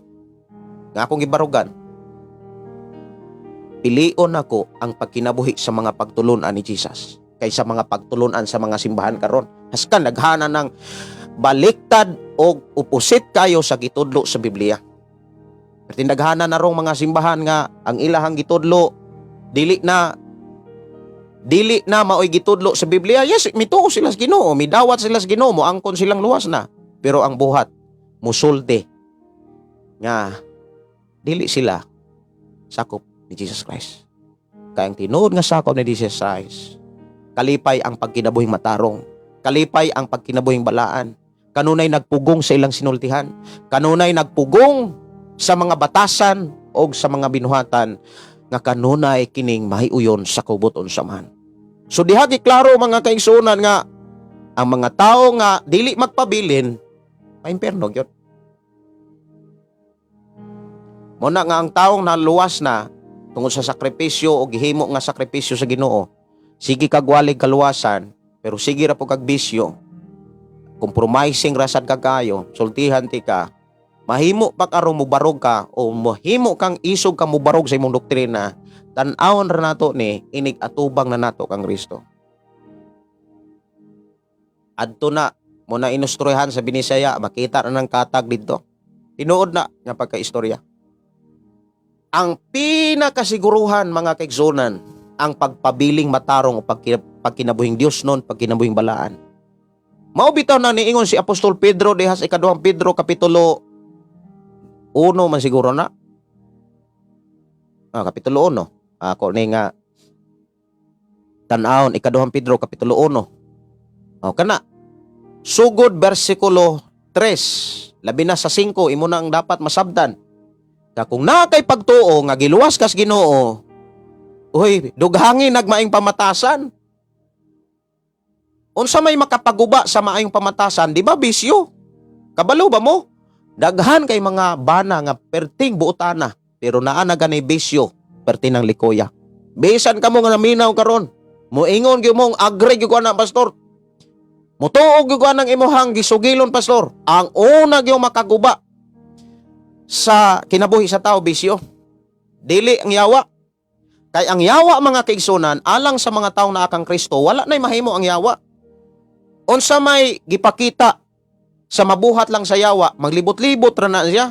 nga akong gibarugan. Pilion ako ang pagkinabuhi sa mga pagtulunan ni Jesus kaysa mga pagtulunan sa mga simbahan karon. Haskan naghana ng baliktad o upusit kayo sa gitudlo sa Biblia. Perti naghana na rong mga simbahan nga ang ilahang gitudlo dili na maoy gitudlo sa Biblia. Yes, mituo sila sa Ginoo, midawat sila sa Ginoo, moangkon silang luwas na. Pero ang buhat musulti nga dili sila sakop ni Jesus Christ. Kayang tinuod nga sakop ni Jesus Christ, kalipay ang pagkinabuhing matarong, kalipay ang pagkinabuhing balaan, kanunay nagpugong sa ilang sinultihan, kanunay nagpugong sa mga batasan o sa mga binuhatan, nga kanunay kining mahiuyon sa kubuton sa man. So diha giklaro mga kaigsunan nga ang mga tao nga dili magpabilin, maimperno gyud. Muna nga ang taong naluwas na tungod sa sakripisyo o gihimo nga sakripisyo sa Ginoo, sige kagwalig kaluwasan, pero sige ra po kag bisyo, compromising rasad ka kayo, sultihan ti ka, mahimo pa karong mubarog ka o mahimo kang isog ka mubarog sa imong doktrina, tan-awon ra nato ni inig atubang na nato kang Kristo. Adto na mo na inustrohan sa Binisaya, makita na ng katag dito. Tinuod na nga pagkaistorya. Ang pinakasiguruhan mga kaigsunan, ang pagpabiling matarong o pagkinabuhing Dios nun, pagkinabuhing balaan. Maubitaw na niingon si Apostol Pedro dihas ikaduhang Pedro kapitulo 1 man siguro na. Kapitulo 1. Ako ni nga tan-awon ikaduhang Pedro kapitulo 1. Kana. Sugod versikulo 3. Labi na sa 5 imo na ang dapat masabdan. Kung na kay pagtuo nga giluwas kas Ginoo, uy, dughangin nagmaing pamatasan. Unsa may makapaguba sa maayong pamatasan, di ba bisyo? Kabalo ba mo? Daghan kay mga bana nga perting buotana, pero naa na ganay bisyo, perti ng likoya. Bisan kamo nga naminaw karon, moingon gyud mong agre gyud na pastor. Mutuog gyud nang imuhang gisugilon pastor. Ang una gyud makaguba sa kinabuhi sa tao bisyo, dili ang yawa. Kay ang yawa mga kaigsunan, alang sa mga taong naakang Kristo, wala na'y mahimo ang yawa. Unsa may gipakita sa mabuhat lang sa yawa, maglibot-libot ra na siya.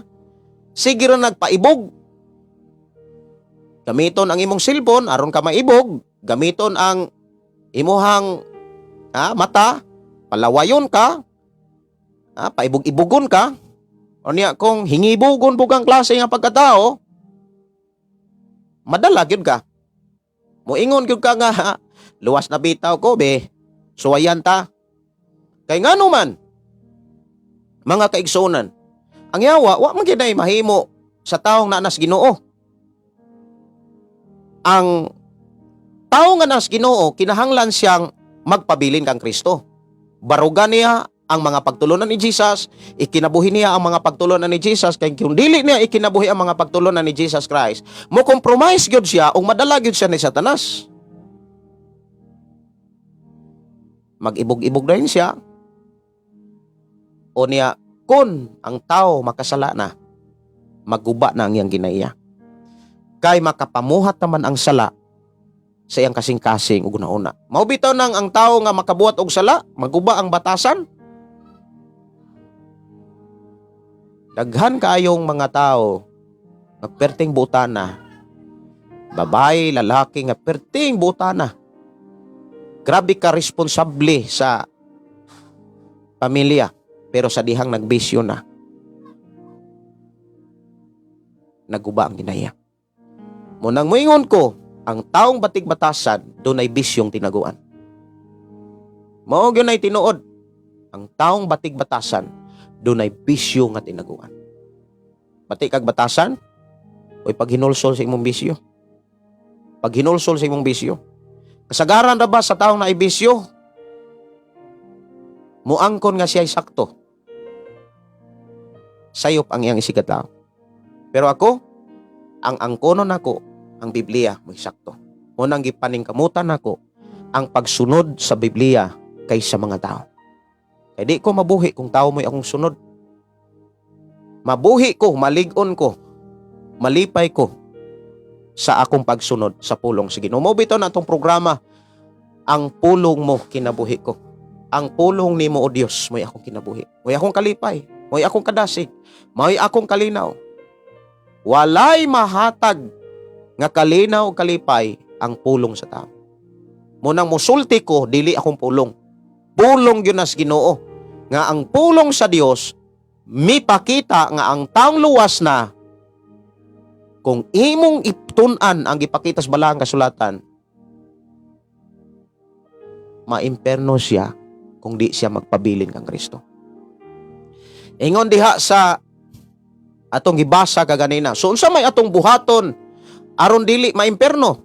Sige ra nagpaibog. Gamiton ang imong cellphone aron ka maibog, gamiton ang imuhang mata, palawayon ka, paibog-ibugon ka. O niya, kung hingibugon po kang klase nga pagkatao, madala gyud ka. Moingon gyud ka nga, luwas na bitaw ko be, suwayan ta. Kay ngano man, mga kaigsunan, ang yawa, wa man gyud ay mahimo sa taong nanas Ginoo. Ang taong nga nas Ginoo, kinahanglan siyang magpabilin kang Kristo. Barugan niya ang mga pagtulunan ni Jesus, ikinabuhi niya ang mga pagtulunan ni Jesus, kay kung dili niya ikinabuhi ang mga pagtulunan ni Jesus Christ, mo compromise gyud siya ug madala gyud siya ni Satanas. Mag-ibog-ibog na rin siya. O niya, kun ang tao makasala na, maguba na ang iyang ginaiya. Kay makapamuhat naman ang sala sa iyang kasing-kasing ug una-una. Maubitaw nang ang tao nga makabuhat og sala, maguba ang batasan. Daghan kaayong mga tao nga perting butana, babae, lalaki nga perting butana. Grabe ka responsable sa pamilya, pero sa dihang nagbisyo na, naguba ang ginaya. Munang moingon ko, ang taong batig-batasan, doon ay bisyong tinaguan. Mao gyud ay tinuod. Ang taong batig-batasan, doon ay bisyo nga tinaguan. Batik kag batasan, oy paghinulsol sa imong bisyo. Paghinulsol sa imong bisyo. Kasagaran ra ba sa taong naay bisyo? Muangkon nga siya ay sakto. Sayop ang iyang isikataw. Pero ako, ang angkonon ako, ang Biblia mo'y sakto. Unang gipaningkamutan ako, ang pagsunod sa Biblia kaysa mga tao. Kaya di ko mabuhi kung tao mo'y akong sunod. Mabuhi ko, malig-on ko, malipay ko sa akong pagsunod sa pulong. Sige, no mo bitaw na itong programa, ang pulong mo kinabuhi ko. Ang pulong ni mo, O Diyos, mo'y akong kinabuhi. Mo'y akong kalipay, mo'y akong kadasig, mo'y akong kalinaw. Walay mahatag nga kalinaw o kalipay ang pulong sa tao. Munang musulti ko, dili akong pulong. Pulong yun as Ginoo. Nga ang pulong sa Dios, mipakita nga ang taong luwas na, kung imong iptun-an ang ipakita sa balang kasulatan, maimperno siya kung di siya magpabilin kang Kristo. Ingon diha sa atong gibasa kaganina. So unsa may atong buhaton aron dili maimperno?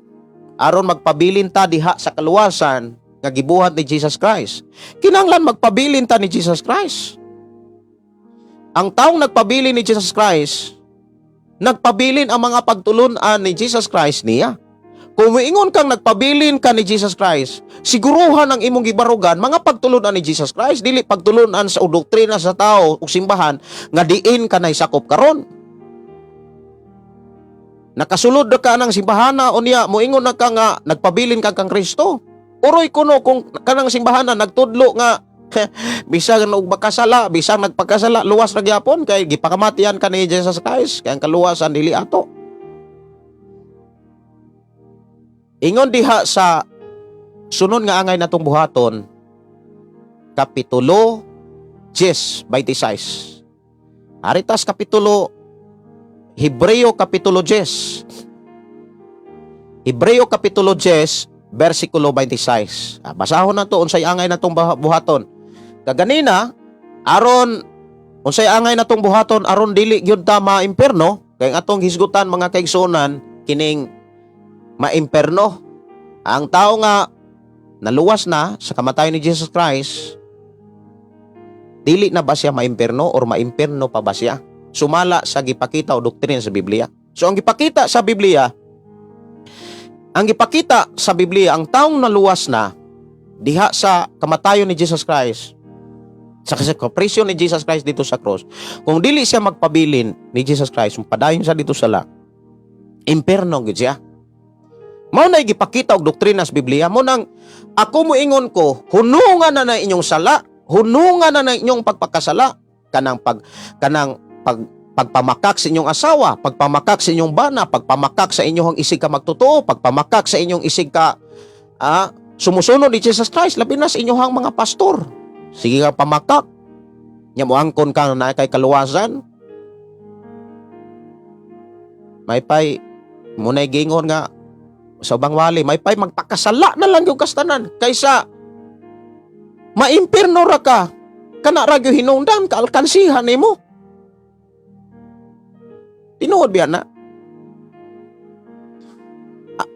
Aron magpabilin ta diha sa kaluwasan nga gibuhat ni Jesus Christ. Kinahanglan magpabilin ta ni Jesus Christ. Ang taong nagpabilin ni Jesus Christ, nagpabilin ang mga pagtulunan ni Jesus Christ niya. Kung moingon kang nagpabilin ka ni Jesus Christ, siguruhan ang imong gibarugan mga pagtulunan ni Jesus Christ, dili pagtulunan sa doktrina sa tao o simbahan nga diin ka na isakop karon. Nakasulod ka ng simbahana o niya, moingon na ka nga nagpabilin ka kang Kristo. Uroy kuno kung kanang simbahana nagtudlo nga bisag og makasala, bisag nagpagkasala, luwas na gyapon kay gipakamatian ka ni Jesus Christ, kay ang kaluwasan dili ato. Ingon diha sa sunod nga angay natong buhaton, Kapitulo 10, 26. Aritas Kapitulo, Hebreo Kapitulo 10. Hebreo Kapitulo 10, versikulo 26. Basahon na to, unsay angay natong buhaton. Kaganina, aron, unsay angay natong buhaton, aron dili gyud ta maimperno, kay atong hisgutan mga kaigsunan, kining maimperno. Ang tao nga naluwas na sa kamatayon ni Jesus Christ, dili na ba siya maimperno or maimperno pa ba siya? Sumala sa gipakita o doktrina sa Biblia. So ang gipakita sa Biblia, ang taong naluwas na diha sa kamatayon ni Jesus Christ, sa kapresyo ni Jesus Christ dito sa cross, kung dili siya magpabilin ni Jesus Christ, padayon siya dito sa imperno gid siya. Mao na gipakita og doktrina sa Biblia. Mo nang ako moingon ko, hunungan na inyong sala, hunungan na inyong pagpakasala, pagpamakak sa inyong asawa, pagpamakak sa inyong bana, pagpamakak sa inyong isig ka magtotoo, pagpamakak sa inyong isig ka sumusunod ni Jesus Christ, labi na sa inyong mga pastor. Sige ka pamakak. Nya mo angkon ka na kay kaluwasan. May pay munay gingon nga sa ubang wali, may pay magpakasala na lang yung kastanan kaysa maimperno ra ka, kana ra gyud hinungdan ka alkansihan nimo. Tinuod biya na.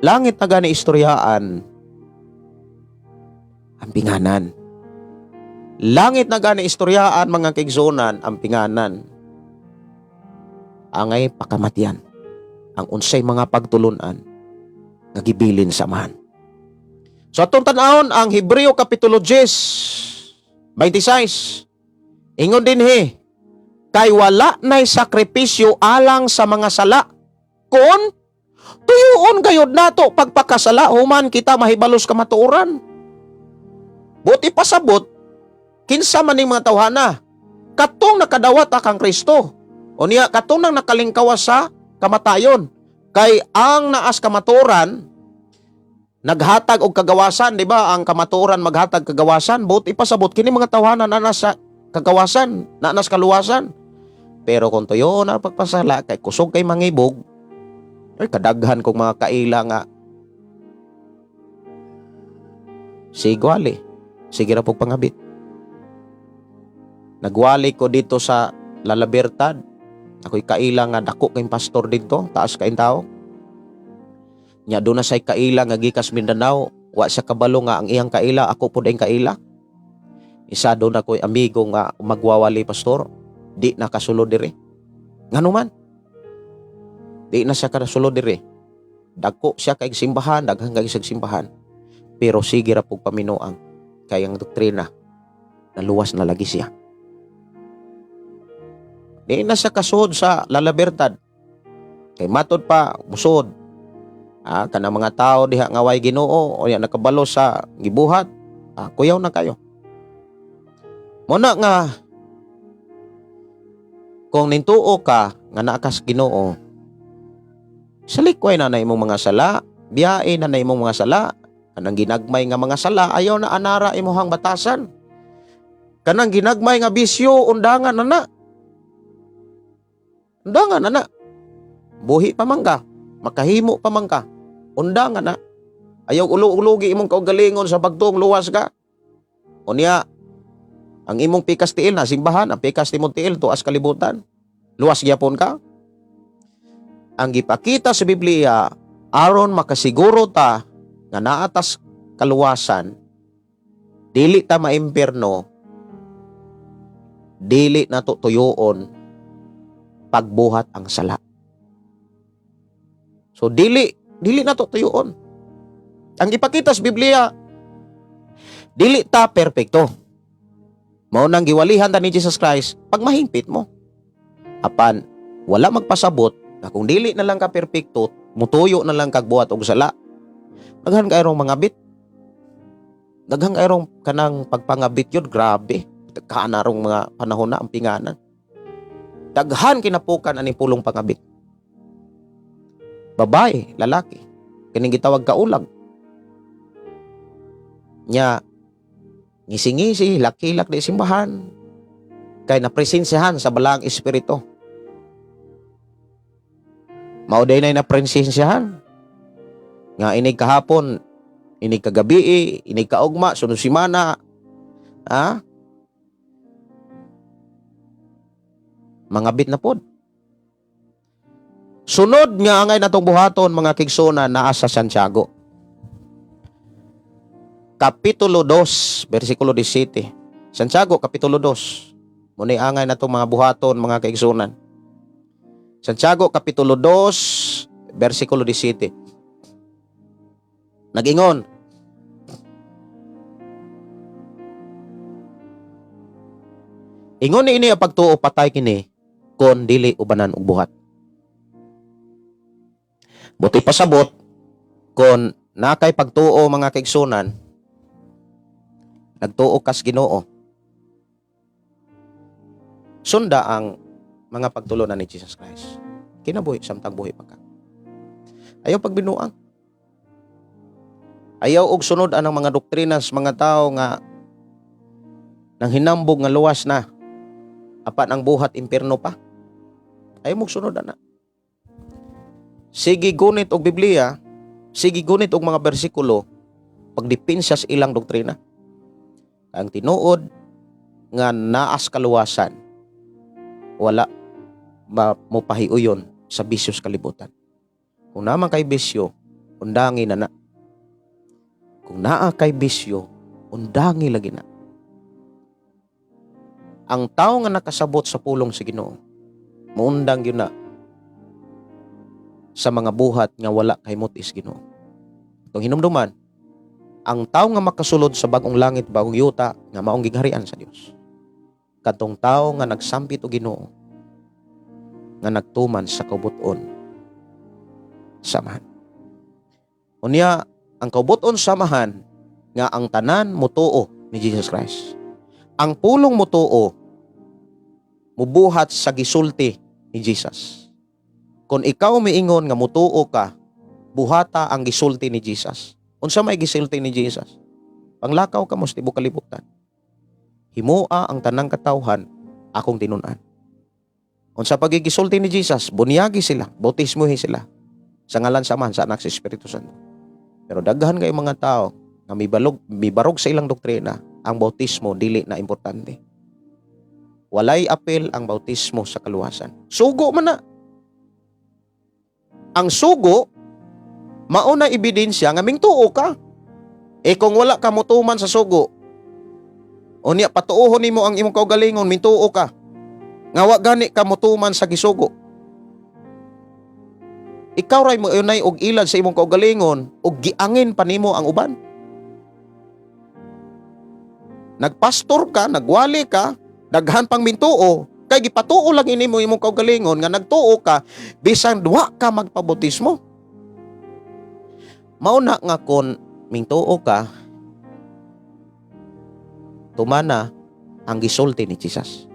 Langit na gani istoryaan ang pinganan. Langit na gani istoryaan mga kaigsunan ang pinganan. Angay pakamatian ang unsay mga pagtulunan nga gibilin sa amahan. So atong tan-awon ang Hebreo Kapitulo 10, 26. Ingon dinhi, kay wala na'y sakripisyo alang sa mga sala. Kun tuyoon gayud nato pagpakasala human kita mahibalos ka matuoran. Buti pasabot kinsa man ning mga tawhana katong nakadawat kang Kristo. O niya katong nang nakalingkawas sa kamatayon. Kay ang naas kamatuoran naghatag og kagawasan, di ba? Ang kamatuoran maghatag kagawasan, buti pasabot kini mga tawhana na nasa kagawasan, nanas kaluwasan. Pero kung tuyo na pagpasala, kay kusog kay mangibog, ay kadaghan kong mga kaila nga. Sigwali, sige ra pong pangabit. Nagwali ko dito sa La Libertad. Ako'y kaila nga dako kayong pastor dito, taas kayong tao. Nya doon na say kaila nga gikas Mindanao, wa siya kabalo nga ang iyang kaila, ako po din kaila. Isa doon ako'y amigo nga magwawali pastor, di nakasulod diri. Ngano man? Di na siya kasulod diri. Dako siya kay simbahan, daghang kay simbahan. Pero sige ra pug paminuang kay ang doktrina naluwas na lagi siya. Di na siya kasud sa La Libertad. Kay matod pa musod. Kanang mga tao diha nga way Ginoo o ya nakabalo sa gibuhat, kuyaw na kayo. Muna nga kung nintuo ka nga naa ka sa Ginoo, salikway na na imong mga sala, biyae na na imong mga sala, kanang ginagmay nga mga sala ayaw na anara imong batasan. Kanang ginagmay nga bisyo undangan na na. Undangan na na. Buhi pa man ka, makahimo pa man ka. Undangan na. Ayaw ulo-ulogi imong kaugalingon sa pagtuong luwas ka. Unya, ang imong pikas tiil na simbahan, ang pikas timong tiil tuas kalibutan. Luwas gyapon ka. Ang gipakita sa Biblia, aron makasiguro ta nga naatas kaluwasan, dili ta maimpierno, dili na to tuyoon pagbuhat ang sala. So dili na to tuyoon. Ang ipakita sa Biblia, dili ta perpekto. Mao nang giwalihan ta ni Jesus Christ pag mahingpit mo. Apan wala magpasabot na kung dili na lang ka perpekto, mutuyo na lang kag buhat og sala. Daghan kayrong mangabit. Daghan kayrong kanang pagpangabit yun, grabe. Kanarong mga panahon na ang pinganan. Daghan kinapukan ani pulong pangabit. Babae, lalaki, kining gitawag kaulag. Nya ngisi-ngisi, laki-lak di simbahan. Kay napresensyahan sa balaang espiritu. Mauday na napresensyahan. Nga inig kahapon, inig kagabi, inig kaugma, sunod simana. Mangabit na pod. Sunod nga angay natong buhaton mga kigsona naa sa Santiago. Kapitulo 2, versikulo 17. Santiago, Kapitulo 2. Muna angay natong mga buhaton mga kaigsunan. Santiago, Kapitulo 2, versikulo 17. Nag-ingon, ingon ni ini ang pagtuo patay kini kon dili ubanan og buhat. Buti pasabot kon nakay pagtuo mga kaigsunan, nagtuo kas Ginoo. Sunda ang mga pagtulonan ni Jesus Christ. Kinabuhi samtang buhi pa ka. Ayaw pagbinuang. Ayaw og sunod anang mga doktrinas mga tao nga nang hinambog nga luwas na. Apan ang buhat impierno pa. Ayaw mong sunod ana. Sige gunit og Biblia, sige gunit og mga bersikulo pagdepensa sa ilang doktrina. Ang tinuod nga naas kaluwasan wala mo pahiuyon sa bisyo sa kalibutan. Kung naman kay bisyo, undangi na na. Kung naa kay bisyo, undangi lagi na. Ang tao nga nakasabot sa pulong sa Ginoo, muundang yun na sa mga buhat nga wala kay mutis Ginoo. Itong hinumduman, ang tao nga makasulod sa bagong langit, bagong yuta, nga maong gigharian sa Dios. Katong tao nga nagsampit og Ginoo, nga nagtuman sa kabuton samahan. Unya, ang kabuton samahan nga ang tanan mutuo ni Jesus Christ. Ang pulong mutuo mubuhat sa gisulti ni Jesus. Kung ikaw miingon nga mutuo ka, buhata ang gisulti ni Jesus. Unsa may gisulti ni Jesus? Panglakaw ka mo sa tibuok kalibutan. Himoa ang tanang katawhan akong tinun-an. Unsa pagigisulti ni Jesus, bunyagi sila, bautismuhi sila sa ngalan sa Ama, sa Anak, sa Espiritu Santo. Pero daghan kay mga tao nga mibarog sa ilang doktrina, ang bautismo dili na importante. Walay apel ang bautismo sa kaluwasan. Sugo man na. Ang sugo mao na ebidensya nga mingtuo ka. Kung wala ka motuman sa sugo, unya patuohon nimo ang imong kaugalingon, mintuo ka. Nga wa gani ka motuman sa gisugo. Ikaw ray mo unay og ilad sa imong kaugalingon ug giangin pa nimo ang uban. Nagpastor ka, nagwali ka, daghan pang mintuo, kay gipatuo lang inimo imong kaugalingon nga nagtuo ka bisan wa ka magpabautismo. Mao na nga kon mingtuo ka, tumana ang gisulti ni Jesus.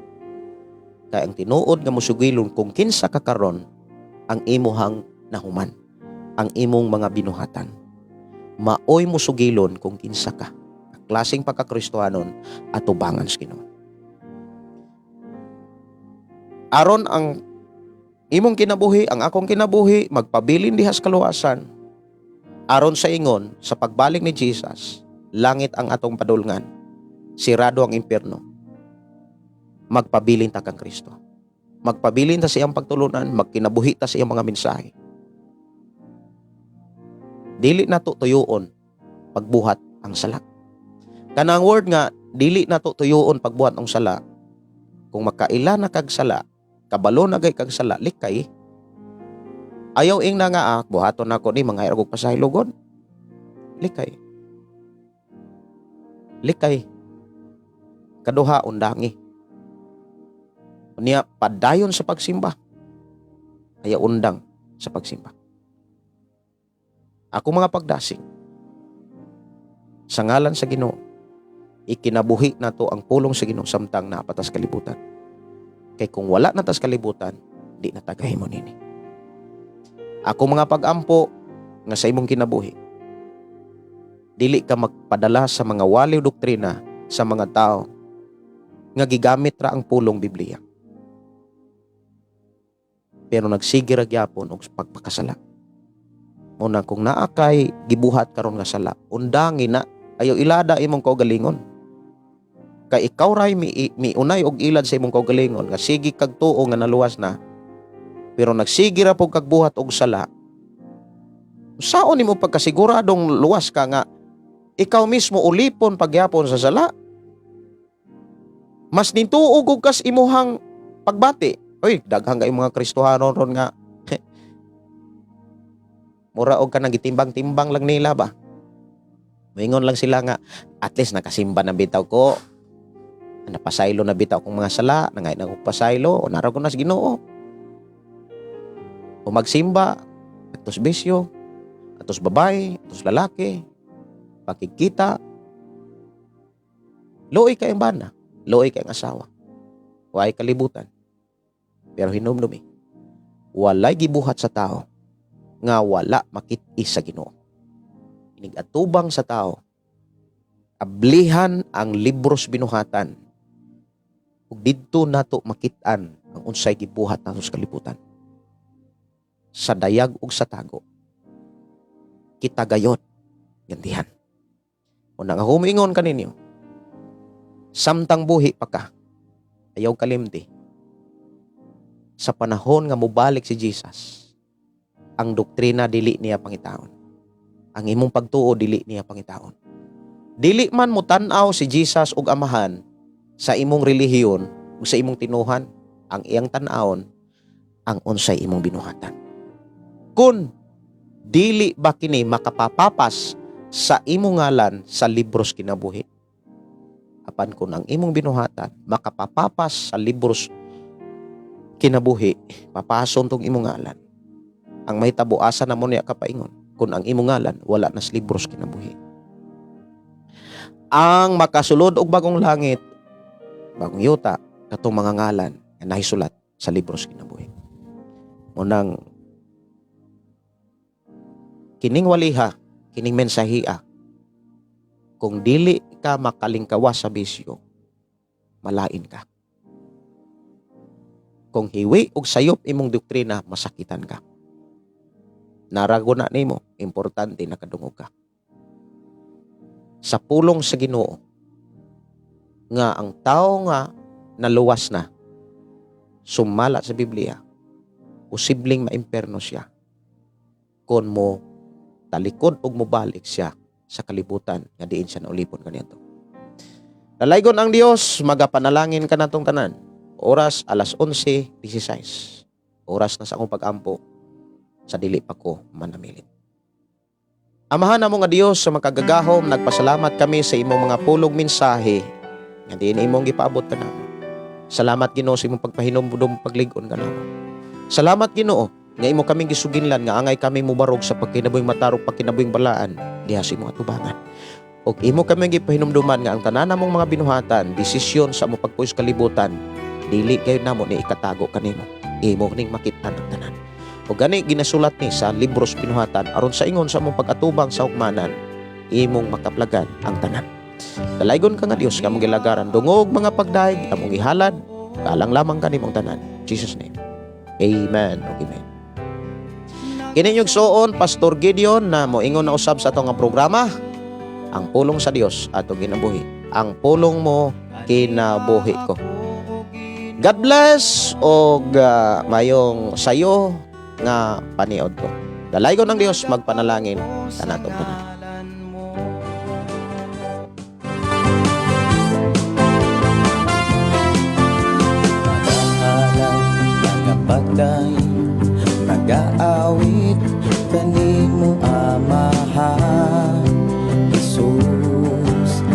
Kaya ang tinuod nga musugilon kung kinsa ka karon ang imuhang nahuman, ang imong mga binuhatan. Maoy musugilon kung kinsa ka, klaseng pagkakristohanon at tubangan sa Ginoo. Aron ang imong kinabuhi, ang akong kinabuhi, magpabilin dihas kaluwasan, aron sa ingon, sa pagbalik ni Jesus, langit ang atong padulngan, sirado ang impyerno. Magpabilin ta kang Kristo. Magpabilin ta sa iyang pagtulunan, magkinabuhi ta sa iyang mga mensahe. Dili na to tuyoon pagbuhat ang sala. Kanang word nga, dili na to tuyoon pagbuhat ang sala. Kung makaila na kag sala, kabalo na gay kag sala, likay. Ayaw ing na nga buhaton ako ni mga iragog pasahilugod. Likay. Likay. Kaduha undangi. Unya padayon sa pagsimba. Ayaw undang sa pagsimba. Ako mga pagdasing, sa ngalan sa Ginoo, ikinabuhi na to ang pulong sa Ginoo samtang napatas kalibutan. Kay kung wala na tas kalibutan, di na tagahimo nini. Ako mga pag-ampo nga sa imong kinabuhi, dili ka magpadala sa mga waliw doktrina sa mga tao nga gigamit ra ang pulong Biblia. Pero nagsige ra gyapon og pagpakasala. Muna kung naa kay gibuhat karon nga sala, undangi na, ayaw ilada imong kaugalingon. Kay ikaw ray miunay og ilad sa imong kaugalingon nga sige kag tuo nga naluwas na. Pero nagsige ra pog kagbuhat og sala. Saon nimo pagkasiguradong luwas ka nga ikaw mismo ulipon pagyapon sa sala? Mas nintuog og kas imuhang pagbati. Oy, daghang kay mga Kristohanon ron nga mura og kanang gitimbang-timbang lang nila ba? Moingon lang sila nga at least nakasimba na bitaw ko. Napasaylo na bitaw kong mga sala, nangay na kong pasaylo, o naraw ko na sa Ginoo. O magsimba, atos bisyo, atos babae, atos lalaki, pakikita. Looy kayong bana, looy kayong asawa. Huwag kalibutan. Pero hinumdumi, walay gibuhat sa tao, nga wala makit-is sa Ginoo. Inigatubang sa tao, ablihan ang libros binuhatan, ug didto nato makit-an ang unsay gibuhat nato sa kalibutan. Sa dayag ug sa tago, kita gayot gantihan. Una nga humingon kaninyo, samtang buhi pa ka, ayaw kalimti. Sa panahon nga mubalik si Jesus, ang doktrina dili niya pangitaon. Ang imong pagtuo dili niya pangitaon. Dili man mo tan-aw si Jesus ug amahan sa imong relihiyon ug sa imong tinuhan, ang iyang tan-awon ang unsay imong binuhatan. Kun dili ba kini makapapapas sa imong ngalan sa libros kinabuhi, apan kun ang imong binuhatan makapapapas sa libros kinabuhi, papason tong imong ngalan, ang mahitabo asa na mo niya kapaingon kun ang imong ngalan wala na sa libros kinabuhi. Ang makasulod og bagong langit, bagong yuta, katong mga ngalan nga nahisulat sa libros kinabuhi. Unang kining waliha, kining mensahia, kung dili ka makalingkawas sa bisyo, malain ka. Kung hiwi og sayop imong doktrina, masakitan ka. Narago na nimo, importante na kadungog ka. Sa pulong sa Ginoo nga ang tao nga naluwas na, sumala sa Biblia, posibleng maimperno siya kung mo talikod og mobalik siya sa kalibutan nga diin siya naulipon kaniadto. Nalaygon ang Dios, magapanalangin ka natong tanan. Oras alas 11:16. Oras na sa akong pag-ampo sa dili pa ko manamilin. Amahan namo nga Dios sa makagagahom, nagpasalamat kami sa imong mga pulong mensahe nga diin imong gipaabot kanamo. Salamat Ginoo sa imong pagpahinom-dom paglig-on kanamo. Salamat Ginoo nga imo kaming gisuginlan nga angay kami mubarog sa pagkinabuhing matarog pagkinabuhing balaan diha sa imong atubangan. Og imo kami gipahinumduman nga ang tanan namong mga binuhatan, desisyon sa among pagpuyo sa kalibutan, dili kayo namo ni ikatago kanimo. Imo ning makita ang tanan. O gani ginasulat ni sa libros pinuhatan aron sa ingon sa among pag-atubang sa hukmanan, imong makaplagan ang tanan. Dalaygon ka nga Dios nga among gilagaran dungog mga pagdaig among ihalad, kalang lamang kanimong tanan. In Jesus name. Amen. Amen. Kininyog soon Pastor Gideon na moingon na usab sa atong nga programa, ang pulong sa Dios atong ginabuhi. Ang pulong mo kinabuhi ko. God bless og mayong sayo nga paniod ko. Dalaygon ng Dios magpanalangin kanatong tanan. Mga pagday, mag-aawit kanimo amahan Jesus.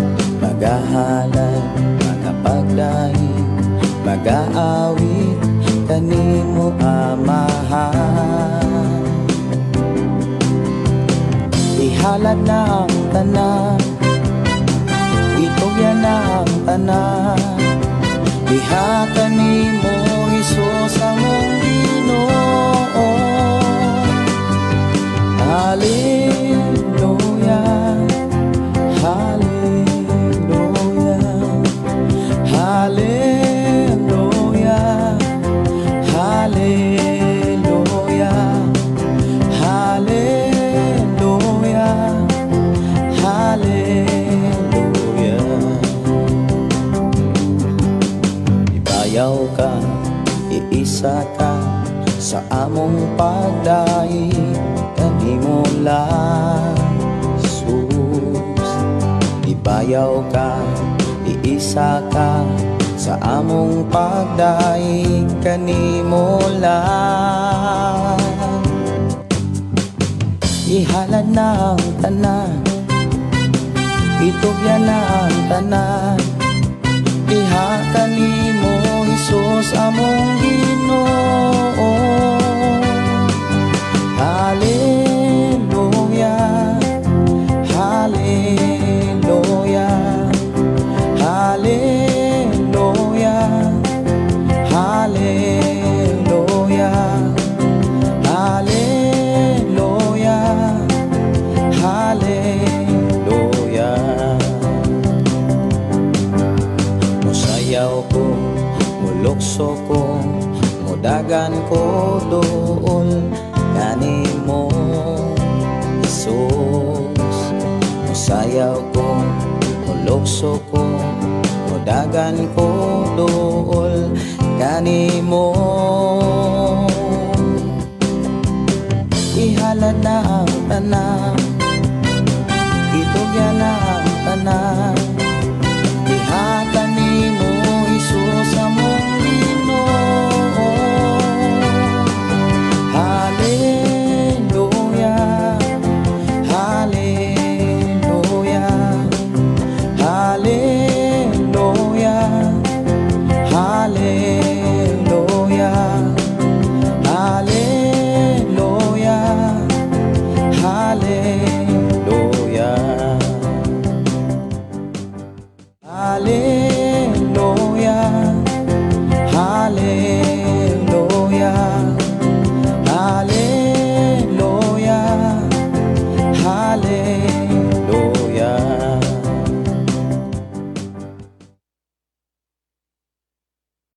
Magahalad, mga pagday, mag-aawit kanimo amahan. Ihalad na ang tanan, itugyan na ang tanan. Diha kanimo Jesus among Ginoo. Hallelujah, hallelujah, hallelujah, hallelujah, hallelujah, hallelujah. Ibayaw ka, iisa ka sa among pagdaig kanimo lang Jesus. Ibayaw ka, iisa ka sa among pagdaig kanimo lang. Ihalad na ang tanan, itugyan na ang tanan. Diha kanimo Jesus among Ginoo. Hallelujah, hallelujah, hallelujah, hallelujah, hallelujah, hallelujah. Musayaw ko, mulukso ko, mudagan ko dool kanimo Jesus. Musayaw ko, mulukso ko, mudagan ko dool kanimo. Ihalad na ang tanan, itugyan na ang tanan. Diha kanimo Jesus among Ginoo. Hallelujah, hallelujah, hallelujah, hallelujah, hallelujah, hallelujah, hallelujah.